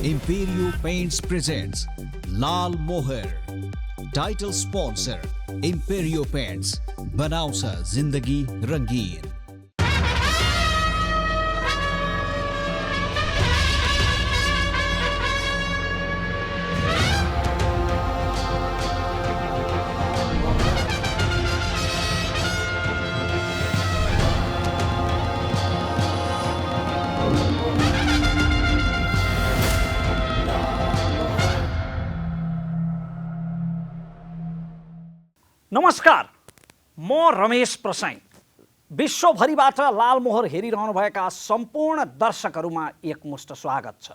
Imperio Paints presents Lal Moher. Title sponsor Imperio Paints. बनाउँछ जिन्दगी रङ्गीन। नमस्कार, म रमेश प्रसाई। विश्वभरिबाट लालमोहर हेरिरहनुभएका सम्पूर्ण दर्शकहरूमा एकमुष्ट स्वागत छ।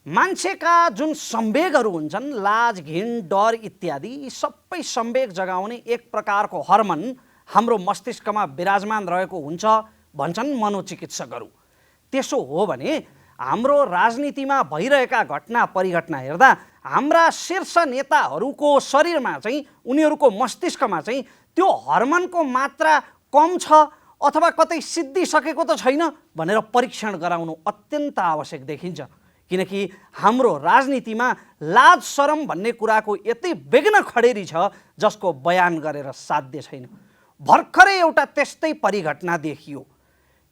मान्छेका जुन सम्वेगहरू हुन्छन्, लाज, घिन, डर इत्यादि, यी सबै सम्वेग जगाउने एक प्रकारको हर्मन हाम्रो मस्तिष्कमा विराजमान रहेको हुन्छ भन्छन् मनोचिकित्सकहरू। त्यसो हो भने हाम्रो राजनीतिमा भइरहेका घटना परिघटना हेर्दा हाम्रा शीर्ष नेताहरूको शरीरमा चाहिँ, उनीहरूको मस्तिष्कमा चाहिँ त्यो हर्मनको मात्रा कम छ अथवा कतै सिद्धिसकेको त छैन भनेर परीक्षण गराउनु अत्यन्त आवश्यक देखिन्छ। किनकि हाम्रो राजनीतिमा लाज शरम भन्ने कुराको यति विघ्न खडेरी छ जसको बयान गरेर साध्य छैन। भर्खरै एउटा त्यस्तै परिघटना देखियो।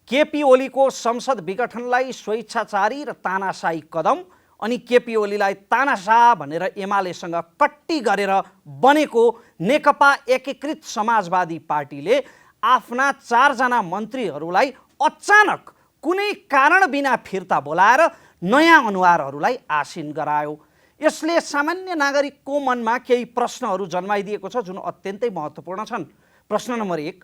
केपी ओलीको संसद विघटनलाई स्वेच्छाचारी र तानाशाही कदम अनि केपी ओलीलाई तानाशाह भनेर एमालेसँग कट्टी गरेर बनेको नेकपा एकीकृत समाजवादी पार्टीले आफ्ना 4 जना मन्त्रीहरूलाई अचानक कुनै कारण बिना फिर्ता बोलाएर नयाँ अनुहारहरूलाई आसीन गरायो। यसले सामान्य नागरिकको मनमा केही प्रश्नहरू जन्माइदिएको छ जुन अत्यन्तै महत्त्वपूर्ण छन्। प्रश्न नम्बर 1,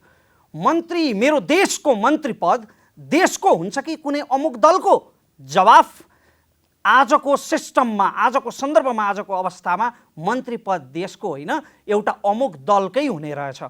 मन्त्री, मेरो देशको मन्त्री पद देशको हुन्छ कि कुनै अमुक दलको? जवाफ, आजको सिस्टममा, आजको सन्दर्भमा, आजको अवस्थामा मन्त्री पद देशको होइन, एउटा अमुक दलकै हुने रहेछ।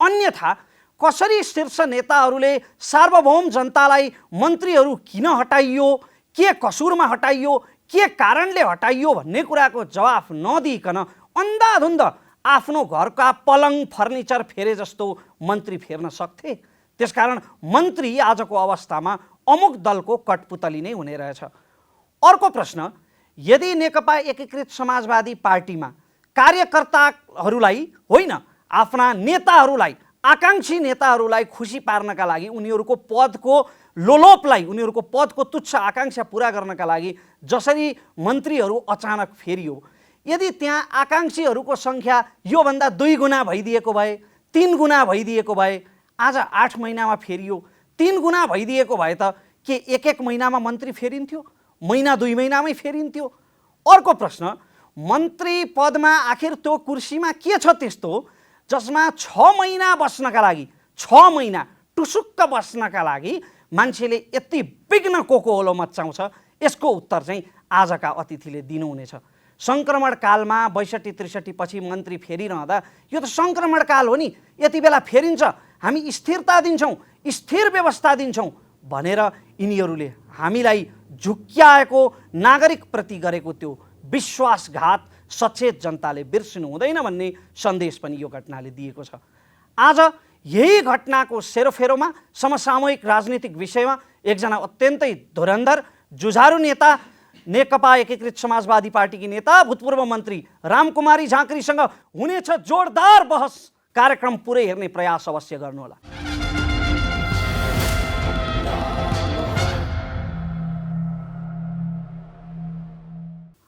अन्यथा कसरी शीर्ष नेताहरूले सार्वभौम जनतालाई मन्त्रीहरू किन हटाइयो, के कसुरमा हटाइयो, के कारणले हटाइयो भन्ने कुराको जवाफ नदिइकन अन्धाधुन्ध आफ्नो घरका पलङ फर्निचर फेरे जस्तो मन्त्री फेर्न सक्थे? त्यसकारण मन्त्री आजको अवस्थामा अमुक दलको कठपुतली नै हुने रहेछ। अर्को प्रश्न, यदि नेकपा एकीकृत समाजवादी पार्टीमा कार्यकर्ताहरूलाई होइन, आफ्ना नेताहरूलाई, आकाङ्क्षी नेताहरूलाई खुसी पार्नका लागि, उनीहरूको पदको लोलोपलाई, उनीहरूको पदको तुच्छ आकाङ्क्षा पुरा गर्नका लागि जसरी मन्त्रीहरू अचानक फेरियो, यदि त्यहाँ आकाङ्क्षीहरूको सङ्ख्या योभन्दा 2 गुणा भइदिएको भए, 3 गुणा भइदिएको भए, आज 8 महिनामा फेरियो, 3 गुणा भइदिएको भए त के 1-1 महिनामा मन्त्री फेरिन्थ्यो? महिना 2 महिनामै फेरिन्थ्यो? अर्को प्रश्न, मन्त्री पदमा आखिर त्यो कुर्सीमा के छ त्यस्तो जसमा 6 महिना बस्नका लागि, 6 महिना टुसुक्क बस्नका लागि मान्छेले यति विघ्न कोकोहोलो मचाउँछ? यसको उत्तर चाहिँ आजका अतिथिले दिनुहुनेछ। सङ्क्रमण कालमा 62-63 पछि मन्त्री फेरिरहँदा यो त सङ्क्रमण काल हो नि, यति बेला फेरिन्छ, हामी स्थिरता दिन्छौँ, स्थिर व्यवस्था दिन्छौँ भनेर यिनीहरूले हामीलाई झुक्क्याएको नागरिकप्रति गरेको त्यो विश्वासघात सचेत जनताले बिर्सिनु हुँदैन भन्ने सन्देश पनि यो घटनाले दिएको छ। आज यही घटनाको सेरोफेरोमा समसामयिक राजनीतिक विषयमा एकजना अत्यन्तै धुरन्धर जुझारु नेता, नेकपा एकीकृत समाजवादी पार्टीकी नेता, भूतपूर्व मन्त्री रामकुमारी झाँक्रीसँग हुनेछ जोरदार बहस। कार्यक्रम पुरै हेर्ने प्रयास अवश्य गर्नुहोला।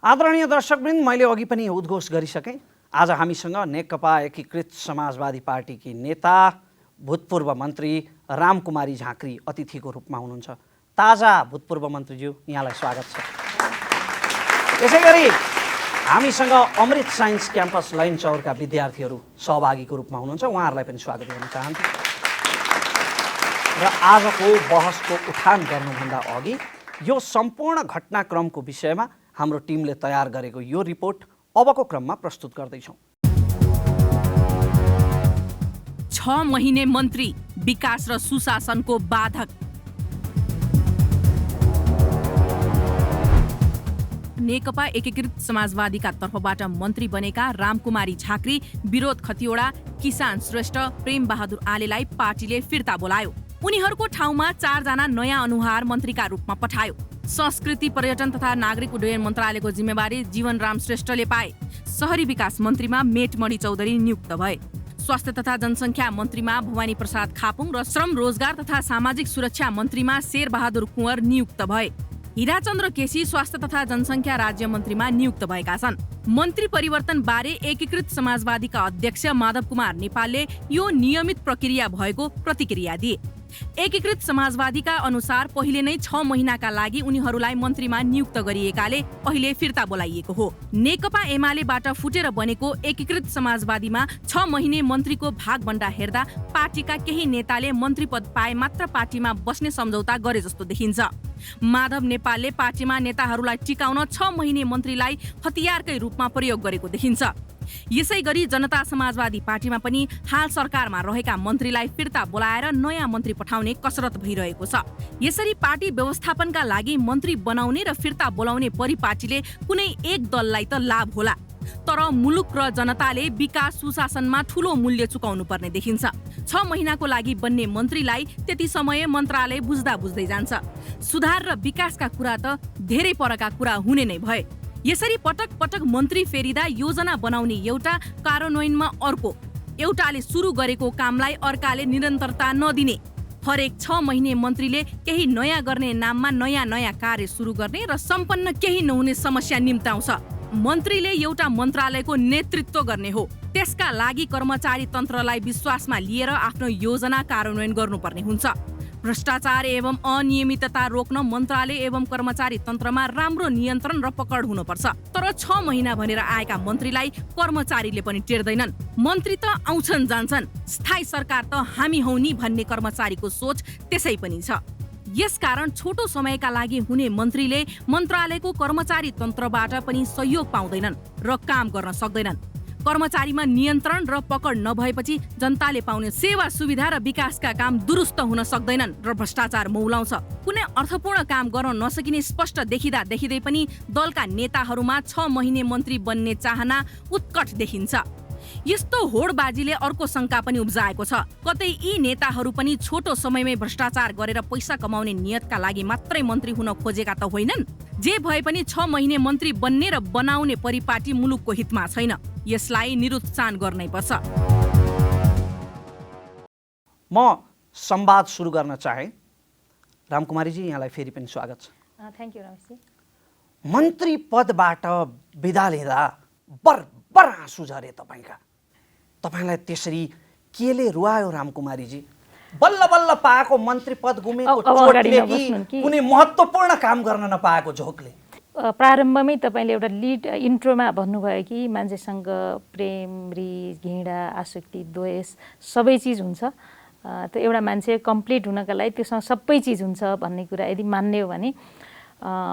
आदरणीय दर्शकवृन्द, मैले अघि पनि उद्घोष गरिसकेँ। आज हामीसँग नेकपा एकीकृत समाजवादी पार्टीकी नेता, भूतपूर्व मन्त्री रामकुमारी झाँक्री अतिथिको रूपमा हुनुहुन्छ। ताजा भूतपूर्व मन्त्रीज्यू, यहाँलाई स्वागत छ। यसै गरी हामीसँग अमृत साइन्स क्याम्पस लैनचौरका विद्यार्थीहरू सहभागीको रूपमा हुनुहुन्छ, उहाँहरूलाई पनि स्वागत गर्न चाहन्छु। र आजको बहसको उठान गर्नुभन्दा अघि यो सम्पूर्ण घटनाक्रमको विषयमा हाम्रो टिमले तयार गरेको यो रिपोर्ट अबको क्रममा प्रस्तुत गर्दैछौँ। 6 महिने मन्त्री विकास र सुशासनको बाधक। नेकपा एकीकृत समाजवादीका तर्फबाट मन्त्री बनेका रामकुमारी झाँक्री, विरोध खतिवडा, किसान श्रेष्ठ, प्रेम बहादुर आलेलाई पार्टीले फिर्ता बोलायो। उनीहरूको ठाउँमा 4 जना नयाँ अनुहार मन्त्रीका रूपमा पठायो। संस्कृति पर्यटन तथा नागरिक उड्डयन मन्त्रालयको जिम्मेवारी जीवनराम श्रेष्ठले पाए। शहरी विकास मन्त्रीमा मेटमणि चौधरी नियुक्त भए। स्वास्थ्य तथा जनसङ्ख्या मन्त्रीमा भवानी प्रसाद खापुङ र श्रम रोजगार तथा सामाजिक सुरक्षा मन्त्रीमा शेरबहादुर कुँवर नियुक्त भए। हिराचन्द्र केसी स्वास्थ्य तथा जनसङ्ख्या राज्य मन्त्रीमा नियुक्त भएका छन्। मन्त्री परिवर्तन बारे एकीकृत समाजवादीका अध्यक्ष माधव कुमार नेपालले यो नियमित प्रक्रिया भएको प्रतिक्रिया दिए। एकीकृत समाजवादीका अनुसार पहिले नै 6 महिनाका लागि उनीहरूलाई मन्त्रीमा नियुक्त गरिएकाले अहिले फिर्ता बोलाइएको हो। नेकपा एमालेबाट फुटेर बनेको एकीकृत समाजवादीमा 6 महिने मन्त्रीको भागभण्डा हेर्दा पार्टीका केही नेताले मन्त्री पद पाए मात्र पार्टीमा बस्ने सम्झौता गरे जस्तो देखिन्छ। माधव नेपालले पार्टीमा नेताहरूलाई टिकाउन 6 महिने मन्त्रीलाई हतियारकै रूपमा प्रयोग गरेको देखिन्छ। यसै गरी जनता समाजवादी पार्टीमा पनि हाल सरकारमा रहेका मन्त्रीलाई फिर्ता बोलाएर नयाँ मन्त्री पठाउने कसरत भइरहेको छ। यसरी पार्टी व्यवस्थापनका लागि मन्त्री बनाउने र फिर्ता बोलाउने परिपाटीले कुनै एक दललाई त लाभ होला, तर मुलुक र जनताले विकास सुशासनमा ठूलो मूल्य चुकाउनु पर्ने देखिन्छ। 6 महिनाको लागि बन्ने मन्त्रीलाई त्यति समय मन्त्रालय बुझ्दा बुझ्दै जान्छ। सुधार र विकासका कुरा त धेरै परका कुरा हुने नै भए। यसरी पटक पटक मन्त्री फेरिदा योजना बनाउने एउटा, कार्यान्वयनमा अर्को, एउटाले सुरु गरेको कामलाई अर्काले निरन्तरता नदिने, हरेक 6 महिने मन्त्रीले केही नयाँ गर्ने नाममा नयाँ नयाँ कार्य सुरु गर्ने र सम्पन्न केही नहुने समस्या निम्ताउँछ। मन्त्रीले एउटा मन्त्रालयको नेतृत्व गर्ने हो, त्यसका लागि कर्मचारी तन्त्रलाई विश्वासमा लिएर आफ्नो योजना कार्यान्वयन गर्नुपर्ने हुन्छ। भ्रष्टाचार एवं अनियमितता रोक्न मन्त्रालय एवं कर्मचारी तन्त्रमा राम्रो नियन्त्रण र पकड हुनुपर्छ। तर 6 महिना भनेर आएका मन्त्रीलाई कर्मचारीले पनि टेर्दैनन्। मन्त्री त आउँछन् जान्छन्, स्थायी सरकार त हामी हौ नि भन्ने कर्मचारीको सोच त्यसै पनि छ। यसकारण छोटो समयका लागि हुने मन्त्रीले मन्त्रालयको कर्मचारी तन्त्रबाट पनि सहयोग पाउँदैनन् र काम गर्न सक्दैनन्। कर्मचारीमा नियन्त्रण र पकड नभएपछि जनताले पाउने सेवा सुविधा र विकासका काम दुरुस्त हुन सक्दैनन् र भ्रष्टाचार मौलाउँछ। कुनै अर्थपूर्ण काम गर्न नसकिने स्पष्ट देखिँदा देखिँदै पनि दलका नेताहरूमा 6 महिने मन्त्री बन्ने चाहना उत्कट देखिन्छ। यस्तो होडबाजीले अर्को शङ्का पनि उब्जाएको छ, कतै यी नेताहरू पनि छोटो समयमै भ्रष्टाचार गरेर पैसा कमाउने नियतका लागि मात्रै मन्त्री हुन खोजेका त होइनन्। जे भए पनि 6 महिने मन्त्री बन्ने र बनाउने परिपाटी मुलुकको हितमा छैन, यसलाई निरुत्सान गर्नै पर्छ। म संवाद सुरु गर्न चाहे। रामकुमारीजी, यहाँलाई फेरि पनि स्वागत छ। Thank you Rameshji. मन्त्री पदबाट बिदा लिँदा बरबर आँसु झरे तपाईँलाई त्यसरी केले रुवायो रामकुमारीजी? बल्ल बल्ल पाएको मन्त्री पद गुमेको चोटले कि कुनै महत्त्वपूर्ण काम गर्न नपाएको झोकले? प्रारम्भमै तपाईँले एउटा लिड इन्ट्रोमा भन्नुभयो कि मान्छेसँग प्रेम, रिस, घृणा, आसक्ति, द्वेष सबै चिज हुन्छ। त्यो एउटा मान्छे कम्प्लिट हुनका लागि त्योसँग सबै चिज हुन्छ भन्ने कुरा यदि मान्ने हो भने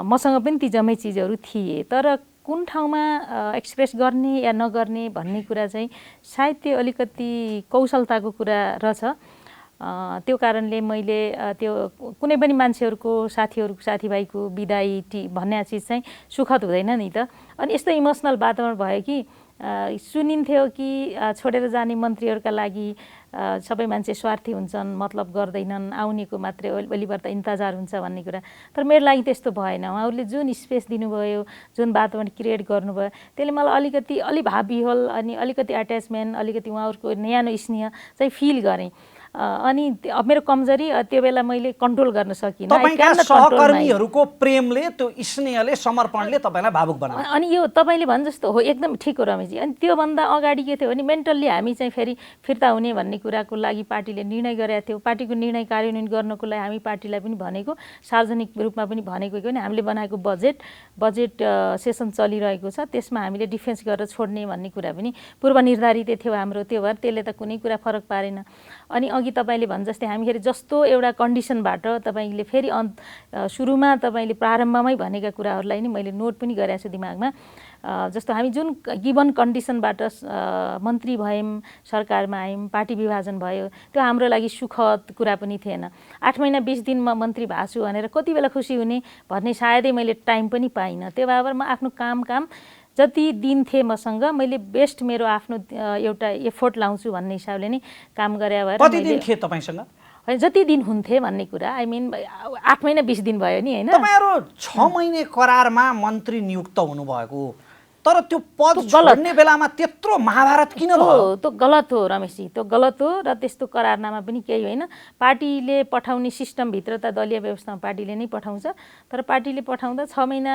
मसँग पनि ती जम्मै चिजहरू थिए। तर कुन ठाउँमा एक्सप्रेस गर्ने या नगर्ने भन्ने कुरा चाहिँ सायद त्यो अलिकति कौशलताको कुरा रहेछ। त्यो कारणले मैले त्यो कुनै पनि मान्छेहरूको साथीभाइको बिदाई भन्ने चिज चाहिँ सुखद हुँदैन नि त। अनि यस्तो इमोसनल वातावरण भयो कि सुनिन्थ्यो कि छोडेर जाने मन्त्रीहरूका लागि सबै मान्छे स्वार्थी हुन्छन्, मतलब गर्दैनन्, आउनेको मात्रै ओलीबाट इन्तजार हुन्छ भन्ने कुरा। तर मेरो लागि त्यस्तो भएन। उहाँहरूले जुन स्पेस दिनुभयो, जुन वातावरण क्रिएट गर्नुभयो, त्यसले मलाई अलि भावविह्वल अनि अलिकति एट्याचमेन्ट, अलिकति उहाँहरूको न्यानो स्नेह चाहिँ फिल गरेँ। अनि मेरो कमजोरी त्यो बेला मैले कन्ट्रोल गर्न सकिनँ। तपाईका सहकर्मीहरूको प्रेमले, त्यो स्नेहले, समर्पणले तपाईँलाई भावुक बनायो। अनि यो तपाईँले भने जस्तो हो, एकदम ठिक हो रमेशजी। अनि त्योभन्दा अगाडि के थियो भने मेन्टल्ली हामी चाहिँ फेरि फिर्ता हुने भन्ने कुराको लागि पार्टीले निर्णय गरेको थियो। पार्टीको निर्णय कार्यान्वयन गर्नको लागि हामी पार्टीलाई पनि भनेको, सार्वजनिक रूपमा पनि भनेको कि हामीले बनाएको बजेट सेसन चलिरहेको छ, त्यसमा हामीले डिफेन्स गरेर छोड्ने भन्ने कुरा पनि पूर्व निर्धारितै थियो हाम्रो। त्यो भएर त्यसले त कुनै कुरा फरक पारेन। अनि अघि तपाईँले भने जस्तै हामीखेरि जस्तो एउटा कन्डिसनबाट तपाईँले फेरि सुरुमा तपाईँले प्रारम्भमै भनेका कुराहरूलाई नि मैले नोट पनि गरेको छु दिमागमा। जस्तो हामी जुन गिभन कन्डिसनबाट मन्त्री भयौँ, सरकारमा आयौँ, पार्टी विभाजन भयो, त्यो हाम्रो लागि सुखद कुरा पनि थिएन। 8 महिना 20 दिन म मन्त्री भएको छु भनेर कति बेला खुसी हुने भन्ने सायदै मैले टाइम पनि पाइनँ। त्यो भएर म आफ्नो काम जति दिन थिए मसँग मैले बेस्ट मेरो आफ्नो एउटा एफोर्ट लाउँछु भन्ने हिसाबले नै काम गरे भएर। कति दिन थिए तपाईसँग? होइन जति दिन हुन्थे भन्ने कुरा आई मिन 8 महिना 20 दिन भयो नि होइन तपाईहरु 6 महिने करारमा मन्त्री नियुक्त हुनुभएको तर त्यो पद गलत। छोड्ने बेलामा त्यत्रो महाभारत किन भयो? त्यो गलत हो रमेशजी, त्यो गलत हो र त्यस्तो करारनामा पनि केही होइन। पार्टीले पठाउने सिस्टमभित्र त दलीय व्यवस्थामा पार्टीले नै पठाउँछ, तर पार्टीले पठाउँदा 6 महिना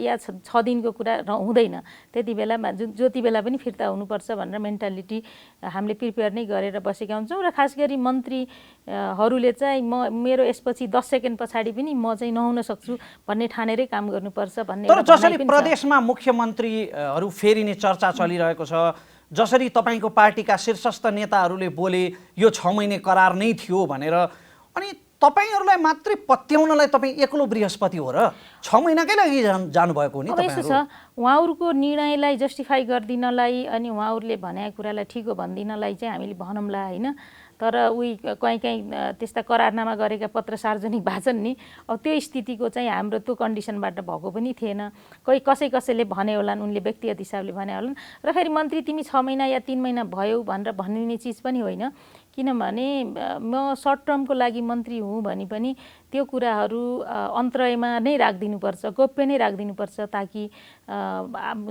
या 6 दिनको कुरा हुँदैन। त्यति बेलामा जति बेला पनि फिर्ता हुनुपर्छ भनेर मेन्टालिटी हामीले प्रिपेयर नै गरेर बसेका हुन्छौँ र खास गरी मन्त्रीहरूले चाहिँ मेरो यसपछि 10 सेकेन्ड पछाडि पनि म चाहिँ नहुन सक्छु भन्ने ठानेरै काम गर्नुपर्छ भन्ने। तर जसरी प्रदेशमा मुख्यमन्त्रीहरू फेरिने चर्चा चलिरहेको छ, जसरी तपाईको पार्टीका शीर्षस्थ नेताहरूले बोले यो 6 महिने करार नै थियो भनेर, अनि तपाईहरुलाई मात्रै पत्याउनलाई तपाई एक्लो बृहस्पति हो र 6 महिनाकै लागि जानुभएको नि अब यस्तो छ, उहाँहरूको निर्णयलाई जस्टिफाई गरिदिनलाई अनि उहाँहरूले भनेको कुरालाई ठिक हो भनिदिनलाई चाहिँ हामीले भनौँला होइन। तर कहीँ त्यस्ता करारनामा गरेका पत्र सार्वजनिक भाषण नि अब त्यो स्थितिको चाहिँ हाम्रो त्यो कन्डिसनबाट भएको पनि थिएन। कसैले भने होलान्, उनले व्यक्तिगत हिसाबले भने होलान् र फेरि मन्त्री तिमी 6 महिना या 3 महिना भयो भनेर भनिने चिज पनि होइन। किनभने म सर्ट टर्मको लागि मन्त्री हुँ भने पनि त्यो कुराहरू अन्तरयमा नै राखिदिनुपर्छ, गोप्य नै राखिदिनुपर्छ, ताकि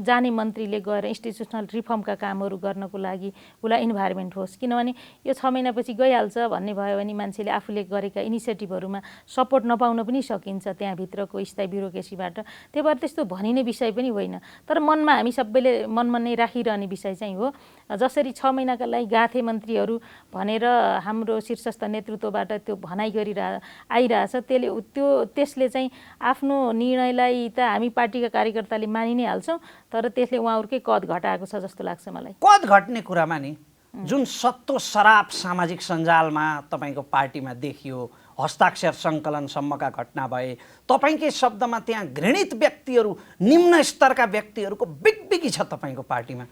जाने मन्त्रीले गएर इन्स्टिट्युसनल रिफर्मका कामहरू गर्नको लागि उसलाई इन्भाइरोमेन्ट होस्। किनभने यो 6 महिनापछि गइहाल्छ भन्ने भयो भने मान्छेले आफूले गरेका इनिसिएटिभहरूमा सपोर्ट नपाउन पनि सकिन्छ त्यहाँभित्रको स्थायी ब्युरोक्रेसीबाट। त्यही भएर त्यस्तो भनिने विषय पनि होइन, तर मनमा हामी सबैले मनमा नै राखिरहने विषय चाहिँ हो। जसरी 6 महिनाका लागि गाथे मन्त्रीहरू भनेर हाम्रो शीर्षस्थ नेतृत्वबाट त्यो भनाइ आइरहेछ, त्यसले चाहिँ आफ्नो निर्णयलाई त हामी पार्टीका कार्यकर्ताले मानि नै हाल्छौँ, तर त्यसले उहाँहरूकै कद घटाएको छ जस्तो लाग्छ मलाई। कद घट्ने कुरामा नि जुन सत्तो सराप सामाजिक सञ्जालमा तपाईको पार्टीमा देखियो, हस्ताक्षर सङ्कलनसम्मका घटना भए, तपाईकै शब्दमा त्यहाँ घृणित व्यक्तिहरू, निम्न स्तरका व्यक्तिहरूको बिगबिगी छ तपाईको पार्टीमा,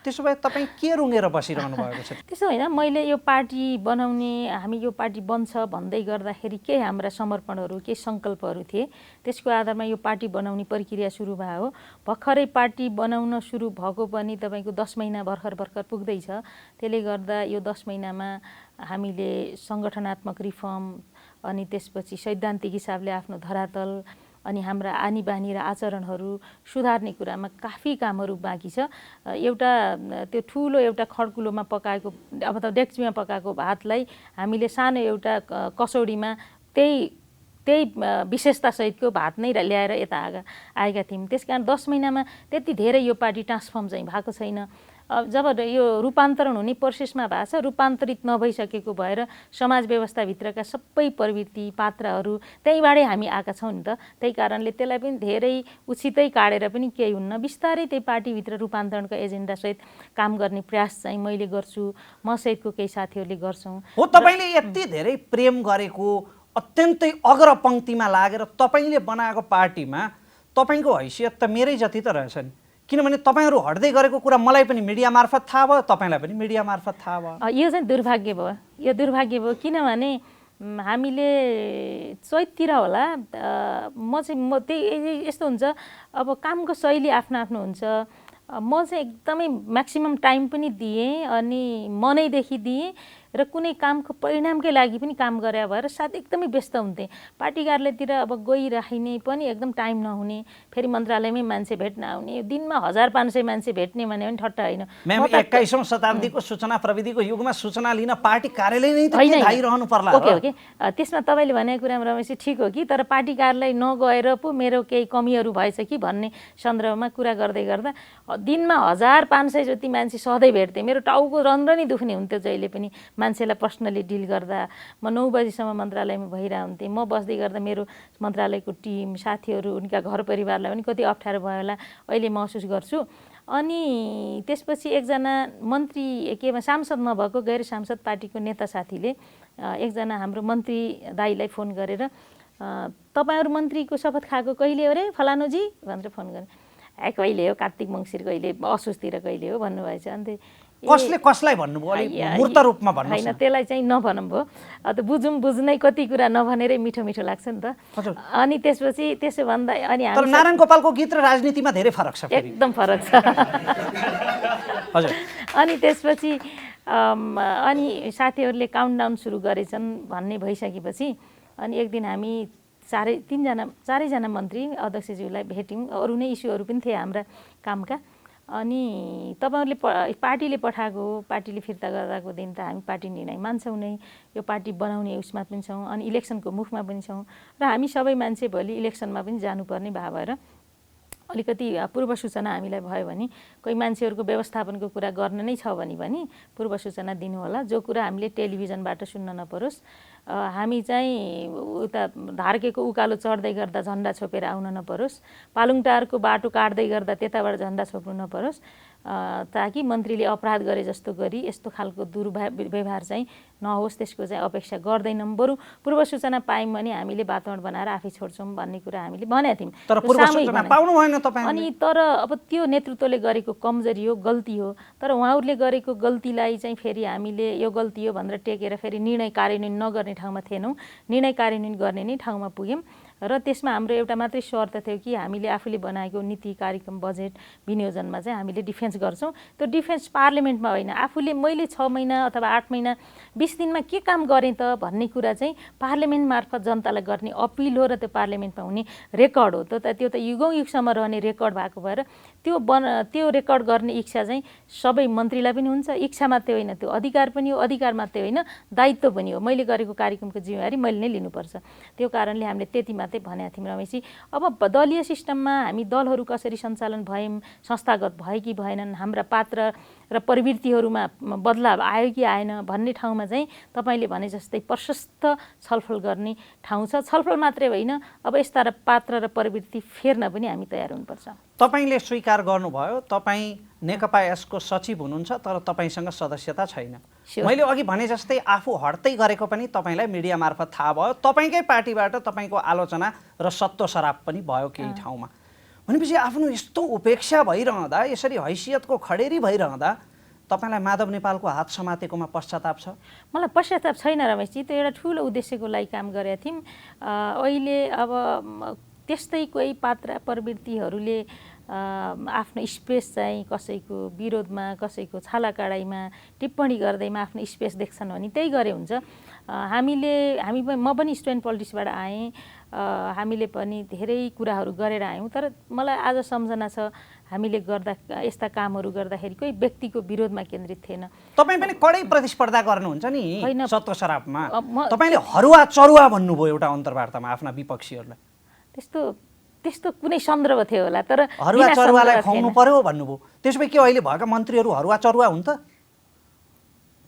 त्यसो भए तपाईँ के रुँगेर बसिरहनु भएको छ? त्यसो होइन, मैले यो पार्टी बनाउने, हामी यो पार्टी बन्छ भन्दै गर्दाखेरि केही हाम्रा समर्पणहरू, केही सङ्कल्पहरू थिए, त्यसको आधारमा यो पार्टी बनाउने प्रक्रिया सुरु भयो हो। भर्खरै पार्टी बनाउन सुरु भएको पनि तपाईँको 10 महिना भर्खर पुग्दैछ। त्यसले गर्दा यो 10 महिनामा हामीले सङ्गठनात्मक रिफर्म अनि त्यसपछि सैद्धान्तिक हिसाबले आफ्नो धरातल अनि हाम्रा आनी बानी र आचरणहरू सुधार्ने कुरामा काफी कामहरू बाँकी छ। त्यो ठुलो एउटा खड्कुलोमा पकाएको अथवा डेक्चीमा पकाएको भातलाई हामीले सानो एउटा कसौडीमा त्यही विशेषतासहितको भात नै ल्याएर यता आएका थियौँ। त्यसकारण 10 महिनामा त्यति धेरै यो पार्टी ट्रान्सफर्म चाहिँ भएको छैन। जब यो रूपान्तरण हुने प्रोसेसमा भएको छ, रूपान्तरित नभइसकेको भएर समाज व्यवस्थाभित्रका सबै प्रवृत्ति पात्रहरू त्यहीँबाटै हामी आएका छौँ नि त। त्यही कारणले त्यसलाई पनि धेरै उचितै काटेर पनि केही हुन्न, बिस्तारै त्यही पार्टीभित्र रूपान्तरणका एजेन्डासहित काम गर्ने प्रयास चाहिँ मैले गर्छु, म सहितको केही साथीहरूले गर्छौँ। हो, तपाईँले यति धेरै प्रेम गरेको, अत्यन्तै अग्रपङ्क्तिमा लागेर तपाईँले बनाएको पार्टीमा तपाईँको हैसियत त मेरै जति त रहेछ नि। किनभने तपाईँहरू हट्दै गरेको कुरा मलाई पनि मिडिया मार्फत थाहा भयो, तपाईँलाई पनि मिडिया मार्फत थाहा भयो। यो चाहिँ दुर्भाग्य भयो, यो दुर्भाग्य भयो। किनभने हामीले चैततिर होला म त्यही यस्तो हुन्छ, अब कामको शैली आफ्नो आफ्नो हुन्छ। म चाहिँ एकदमै म्याक्सिमम टाइम पनि दिएँ अनि मनैदेखि दिएँ र कुनै कामको परिणामकै लागि पनि काम गरे भएर साथ एकदमै व्यस्त हुन्थेँ। पार्टी कार्यालयतिर अब गइराख्ने पनि एकदम टाइम नहुने, फेरि मन्त्रालयमै मान्छे भेट्न आउने, दिनमा 1500 मान्छे भेट्ने भने पनि ठट्टा होइन। म्याम 21औं शताब्दीको सूचना प्रविधिको युगमा सूचना लिन पार्टी कार्यालय नै त धाइरहनु पर्ला। ओके, त्यसमा तपाईँले भनेको कुरा रमेश ठिक हो कि, तर पार्टी कार्यालय नगएर पो मेरो केही कमीहरू भएछ कि भन्ने सन्दर्भमा कुरा गर्दै गर्दा दिनमा 1500 जति मान्छे सधैँ भेट्थेँ। मेरो टाउको रन्ध्र नै दुख्ने हुन्थ्यो जहिले पनि मान्छेलाई पर्सनली डिल गर्दा। म 9 बजीसम्म मन्त्रालयमा भइरहन्थेँ। म बस्दै गर्दा मेरो मन्त्रालयको टिम साथीहरू उनका घर परिवारलाई पनि कति अप्ठ्यारो भयो होला अहिले महसुस गर्छु। अनि त्यसपछि एकजना मन्त्री सांसद नभएको गैर सांसद पार्टीको नेता साथीले एकजना हाम्रो मन्त्री दाइलाई फोन गरेर तपाईँहरू मन्त्रीको शपथ खाएको कहिले हो रे फलानुजी भनेर फोन गरे। कहिले हो, कार्तिक मङ्सिर कहिले, असोजतिर कहिले हो भन्नुभएछ। अन्त कसले कसलाई भन्नुभयो, मूर्त रूपमा भन्नु होइन, त्यसलाई चाहिँ नभनौँ भयो। त बुझ्नै कति कुरा नभनेरै मिठो मिठो लाग्छ नि त। अनि त्यसपछि त्यसो भन्दा अनि तर नारायण गोपालको गीत र राजनीतिमा धेरै फरक छ, एकदम फरक छ। हजुर। अनि त्यसपछि अनि साथीहरूले काउन्टडाउन सुरु गरेछन् भन्ने भइसकेपछि अनि एक दिन हामी चारैजना मन्त्री अध्यक्षज्यूलाई भेट्यौँ। अरू नै इस्युहरू पनि थिए हाम्रा कामका। अनि तपाईँहरूले पार्टीले पठाएको हो, पार्टीले फिर्ता गर्दाको दिन त हामी पार्टी निर्णय मान्छौँ नै, यो पार्टी बनाउने उसमा पनि छौँ, अनि इलेक्सनको मुखमा पनि छौँ र हामी सबै मान्छे भोलि इलेक्सनमा पनि जानुपर्ने भए भएर अलिकति पूर्व सूचना हामीलाई भयो भने कोही मान्छेहरूको व्यवस्थापनको कुरा गर्न नै छ भने पनि पूर्व सूचना दिनु होला, जो कुरा हामीले टेलिभिजनबाट सुन्न नपरोस्। हामी चाहिँ उता धार्केको उकालो चढ्दै गर्दा झन्डा छोपेर आउन नपरोस्, पालुङटारको बाटो काट्दै गर्दा त्यताबाट झन्डा छोप्नु नपरोस्, ताकि मन्त्रीले अपराध गरे जस्तो गरी यस्तो खालको दुर्व्यवहार चाहिँ नहोस्, त्यसको चाहिँ अपेक्षा गर्दैनौँ। बरु पूर्व सूचना पायौँ भने हामीले वातावरण बनाएर आफै छोड्छौँ भन्ने कुरा हामीले भनेका थियौँ। तर पूर्व सूचना पाउनु भएन तपाईँ। अनि तर अब त्यो नेतृत्वले गरेको कमजोरी हो, गल्ती हो। तर उहाँहरूले गरेको गल्तीलाई चाहिँ फेरि हामीले यो गल्ती हो भनेर टेकेर फेरि निर्णय कार्यान्वयन नगर्ने ठाउँमा थिएनौँ, निर्णय कार्यान्वयन गर्ने नै ठाउँमा पुग्यौँ। र त्यसमा हाम्रो एउटा मात्रै शर्त थियो कि हामीले आफूले बनाएको नीति, कार्यक्रम, बजेट विनियोजनमा चाहिँ हामीले डिफेन्स गर्छौँ। त्यो डिफेन्स पार्लियामेन्टमा होइन, आफूले मैले 6 महिना अथवा 8 महिना 20 दिनमा के काम गरेँ त भन्ने कुरा चाहिँ पार्लियामेन्ट मार्फत जनतालाई गर्ने अपिल हो र त्यो पार्लियामेन्टमा हुने रेकर्ड हो। त्यो त युगौँ युगसम्म रहने रेकर्ड भएको भएर त्यो रेकर्ड गर्ने इच्छा चाहिँ सबै मन्त्रीलाई पनि हुन्छ। इच्छा मात्रै होइन, त्यो अधिकार पनि हो, अधिकार मात्रै होइन दायित्व पनि हो। मैले गरेको कार्यक्रमको जिम्मेवारी मैले नै लिनुपर्छ। त्यो कारणले हामीले त्यति मात्रै भनेका थियौँ रमेशजी। अब दलीय सिस्टममा हामी दलहरू कसरी सञ्चालन भयौँ, संस्थागत भयो कि भएनन्, हाम्रा पात्र र प्रवृत्तिहरूमा बदलाव आयो कि आएन भन्ने ठाउँमा चाहिँ तपाईँले भने जस्तै प्रशस्त छलफल गर्ने ठाउँ छ। छलफल मात्रै होइन, अब यस्ता पात्र र प्रवृत्ति फेर्न पनि हामी तयार हुनुपर्छ। तपाईँले स्वीकार गर्नुभयो तपाईँ नेकपा यसको सचिव हुनुहुन्छ, तर तपाईँसँग सदस्यता छैन। मैले अघि भने जस्तै आफू हट्दै गरेको पनि तपाईँलाई मिडिया मार्फत थाहा भयो। तपाईँकै पार्टीबाट तपाईँको आलोचना र सत्तो सराप पनि भयो केही ठाउँमा। भनेपछि आफ्नो यस्तो उपेक्षा भइरहँदा, यसरी हैसियतको खडेरी भइरहँदा तपाईँलाई माधव नेपालको हात समातेकोमा पश्चाताप छ? मलाई पश्चाताप छैन रमेशजी। त्यो एउटा ठुलो उद्देश्यको लागि काम गरेका थियौँ। अहिले अब त्यस्तै कोही पात्र प्रवृत्तिहरूले आफ्नो स्पेस चाहिँ कसैको विरोधमा, कसैको छालाकाडाइमा टिप्पणी गर्दैमा आफ्नो स्पेस देख्छन् भने त्यही गरे हुन्छ। म पनि स्टुडेन्ट पोलिटिक्सबाट आएँ, हामीले पनि धेरै कुराहरू गरेर आयौँ। तर मलाई आज सम्झना छ हामीले गर्दा यस्ता कामहरू गर्दाखेरि कोही व्यक्तिको विरोधमा केन्द्रित थिएन। तपाईँ पनि कडै प्रतिस्पर्धा गर्नुहुन्छ नि सत्तो सरापमा। तपाईँले हरुवा चरुवा भन्नुभयो एउटा अन्तर्वार्तामा आफ्ना विपक्षीहरूलाई। त्यस्तो कुनै सन्दर्भ थियो होला, तर हरुवा चरुवालाई खुवाउनु पर्यो भन्नुभयो। त्यसो भए के अहिले भएका मन्त्रीहरू हरुवा चरुवा हुन् त?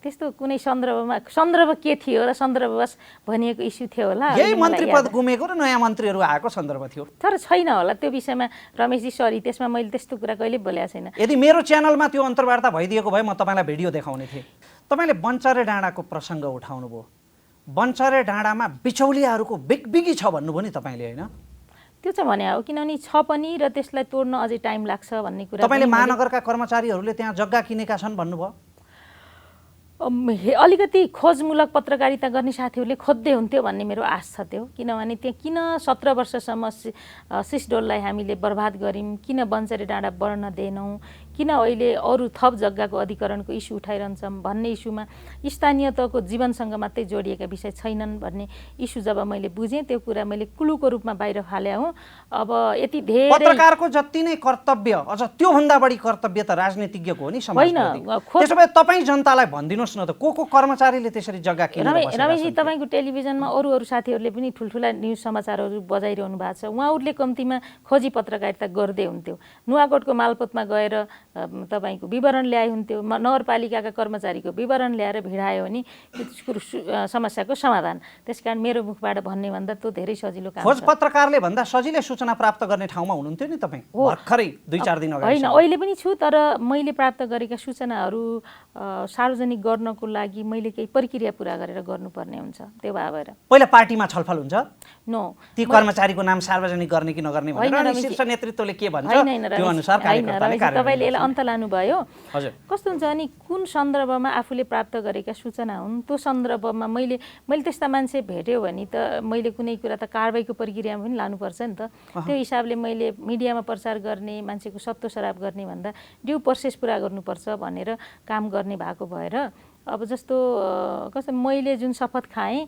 त्यस्तो कुनै सन्दर्भ के थियो र सन्दर्भवश भनिएको इस्यु थियो होला। यही मन्त्री पद गुमेको र नयाँ मन्त्रीहरू आएको सन्दर्भ थियो। तर छैन होला त्यो विषयमा रमेशजी, सरी, त्यसमा मैले त्यस्तो कुरा कहिले बोलेको छैन। यदि मेरो च्यानलमा त्यो अन्तर्वार्ता भइदिएको भए म तपाईँलाई भिडियो देखाउने थिएँ। तपाईँले बन्चरे डाँडाको प्रसङ्ग उठाउनु भयो। बन्चरे डाँडामा बिचौलियाहरूको बिगबिगी छ भन्नुभयो नि तपाईँले, होइन? त्यो चाहिँ भने हो, किनभने छ पनि र त्यसलाई तोड्न अझै टाइम लाग्छ भन्ने कुरा। तपाईँले महानगरका कर्मचारीहरूले त्यहाँ जग्गा किनेका छन् भन्नुभयो। अलिकति खोजमूलक पत्रकारिता गर्ने साथीहरूले खोज्दै हुन्थ्यो भन्ने मेरो आश छ त्यो। किनभने त्यहाँ किन 17 वर्षसम्म सिसडोललाई हामीले बर्बाद गऱ्यौँ, किन बन्चरे डाँडा बढ्न दिएनौँ, किन अहिले अरू थप जग्गाको अधिकरणको इस्यु उठाइरहन्छौँ भन्ने इस्युमा स्थानीय तहको जीवनसँग मात्रै जोडिएका विषय छैनन् भन्ने इस्यु जब मैले बुझेँ, त्यो कुरा मैले कुलुको रूपमा बाहिर फाले हुँ। अब यति धेरै पत्रकारको जति नै कर्तव्य, अझ त्योभन्दा बढी कर्तव्य त राजनीतिज्ञको हो नि समाजप्रति। त्यसो भए तपाईँ जनतालाई भनिदिनुहोस् न त, को कर्मचारीले त्यसरी जग्गा किनेर रमेशजी, तपाईँको टेलिभिजनमा अरू साथीहरूले पनि ठुल्ठुला न्युज समाचारहरू बजाइरहनु भएको छ। उहाँहरूले कम्तीमा खोजी पत्रकारिता गर्दै हुन्थ्यो। नुवाकोटको मालपोतमा गएर तपाईँको विवरण ल्याए हुन्थ्यो, नगरपालिकाका कर्मचारीको विवरण ल्याएर भिडायो भने समस्याको समाधान। त्यसकारण मेरो मुखबाट भन्ने भन्दा त्यो धेरै सजिलो काम। खोज पत्रकारले भन्दा सजिलै सूचना प्राप्त गर्ने ठाउँमा हुनुहुन्थ्यो नि तपाईँ भर्खरै 2-4 दिन अगाडि। होइन, अहिले पनि छु, तर मैले प्राप्त गरेका सूचनाहरू सार्वजनिक गर्नको लागि मैले केही प्रक्रिया पुरा गरेर गर्नुपर्ने हुन्छ। त्यो भएर पहिला पार्टीमा छलफल हुन्छ नो ती कर्मचारीको नाम सार्वजनिक गर्ने कि नगर्ने भनेर शीर्ष नेतृत्वले के भन्छ त्यो अनुसार कार्यकर्ताले तपाईँले यसलाई अन्त लानुभयो। हजुर, कस्तो हुन्छ भने कुन सन्दर्भमा आफूले प्राप्त गरेका सूचना हुन् त्यो सन्दर्भमा मैले त्यस्ता मान्छे भेट्यो भने त मैले कुनै कुरा त कारबाहीको प्रक्रियामा पनि लानुपर्छ नि त। त्यो हिसाबले मैले मिडियामा प्रचार गर्ने, मान्छेको सत्तो सराप गर्ने भन्दा ड्यु प्रोसेस पुरा गर्नुपर्छ भनेर काम गर्ने भएको भएर अब जस्तो कस्तो मैले जुन शपथ खाएँ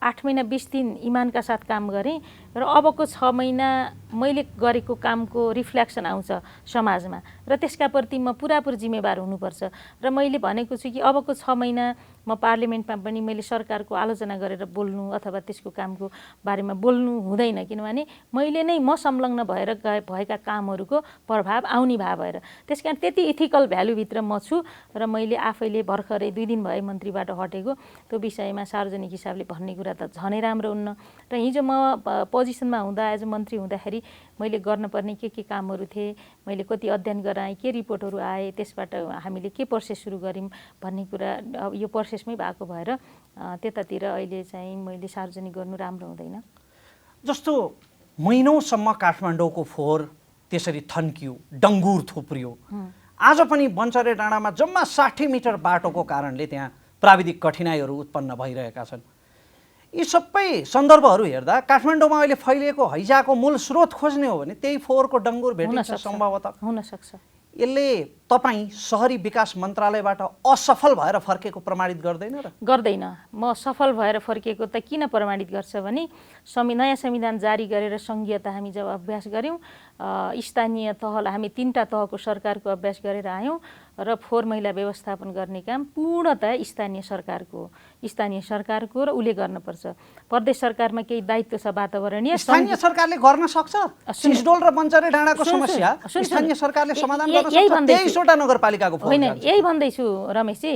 8 महिना 20 दिन इमानका साथ काम गरेँ र अबको 6 महिना मैले गरेको कामको रिफ्लेक्सन आउँछ समाजमा र त्यसका प्रति म पुरापुर जिम्मेवार हुनुपर्छ र मैले भनेको छु कि अबको 6 महिना म पार्लिमेन्टमा पनि मैले सरकारको आलोचना गरेर बोल्नु अथवा त्यसको कामको बारेमा बोल्नु हुँदैन किनभने मैले नै म संलग्न भएर भएका कामहरूको प्रभाव आउने भएर त्यसकारण त्यति इथिकल भ्यालुभित्र म छु र मैले आफैले भर्खरै 2 दिन भए मन्त्रीबाट हटेको त्यो विषयमा सार्वजनिक हिसाबले भन्ने कुरा त झनै राम्रो हुन्न र हिजो म पोजिसनमा हुँदा एज अ मन्त्री हुँदाखेरि मैले गर्नुपर्ने के कामहरू थिए मैले कति अध्ययन गराएँ के रिपोर्टहरू आए त्यसबाट हामीले के प्रोसेस सुरु गऱ्यौँ भन्ने कुरा यो प्रोसेसमै भएको भएर त्यतातिर अहिले चाहिँ मैले सार्वजनिक गर्नु राम्रो हुँदैन। जस्तो महिनौसम्म काठमाडौँको फोहोर त्यसरी थन्कियो डङ्गुर थुप्रियो आज पनि बन्चरे डाँडामा जम्मा 60 मिटर बाटोको कारणले त्यहाँ प्राविधिक कठिनाइहरू उत्पन्न भइरहेका छन्। यी सबै सन्दर्भहरू हेर्दा काठमाडौँमा अहिले फैलिएको हैजाको मूल स्रोत खोज्ने हो भने त्यही फोहोरको डङ्गुर भेटिन्छ सम्भवतः हुन सक्छ। यसले तपाईँ शहरी विकास मन्त्रालयबाट असफल भएर फर्केको प्रमाणित गर्दैन र? गर्दैन। म सफल भएर फर्केको त किन प्रमाणित गर्छ भने नयाँ संविधान जारी गरेर सङ्घीयता हामी जब अभ्यास गऱ्यौँ स्थानीय तहलाई हामी 3टा तहको सरकारको अभ्यास गरेर आयौँ र फोहोर मैला व्यवस्थापन गर्ने काम पूर्णतः स्थानीय सरकारको र उसले गर्नुपर्छ। प्रदेश सरकारमा केही दायित्व छ वातावरणीय स्थानीय सरकारले गर्न सक्छ। सिसडोल र बन्चरे डाँडाको समस्या स्थानीय सरकारले समाधान गर्न सक्छ। 23वटा नगरपालिकाको फोहोर होइन यही भन्दैछु रमेशजी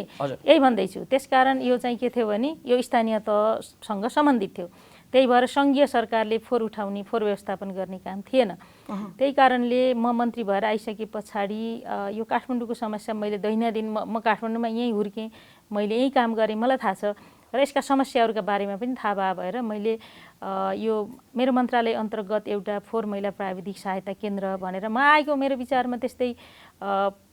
यही भन्दैछु। त्यसकारण यो चाहिँ के थियो भने यो स्थानीय तहसँग सम्बन्धित थियो त्यही भएर सङ्घीय सरकारले फोहोर उठाउने फोहोर व्यवस्थापन गर्ने काम थिएन। त्यही कारणले म मन्त्री भएर आइसके पछाडि यो काठमाडौँको समस्या मैले दैनन्दिन म काठमाडौँमा यहीँ हुर्केँ मैले यहीँ काम गरेँ मलाई थाहा छ र यसका समस्याहरूका बारेमा पनि थाहा भएर मैले यो मेरो मन्त्रालय अन्तर्गत एउटा फोहोर मैला प्राविधिक सहायता केन्द्र भनेर म आएको मेरो विचारमा त्यस्तै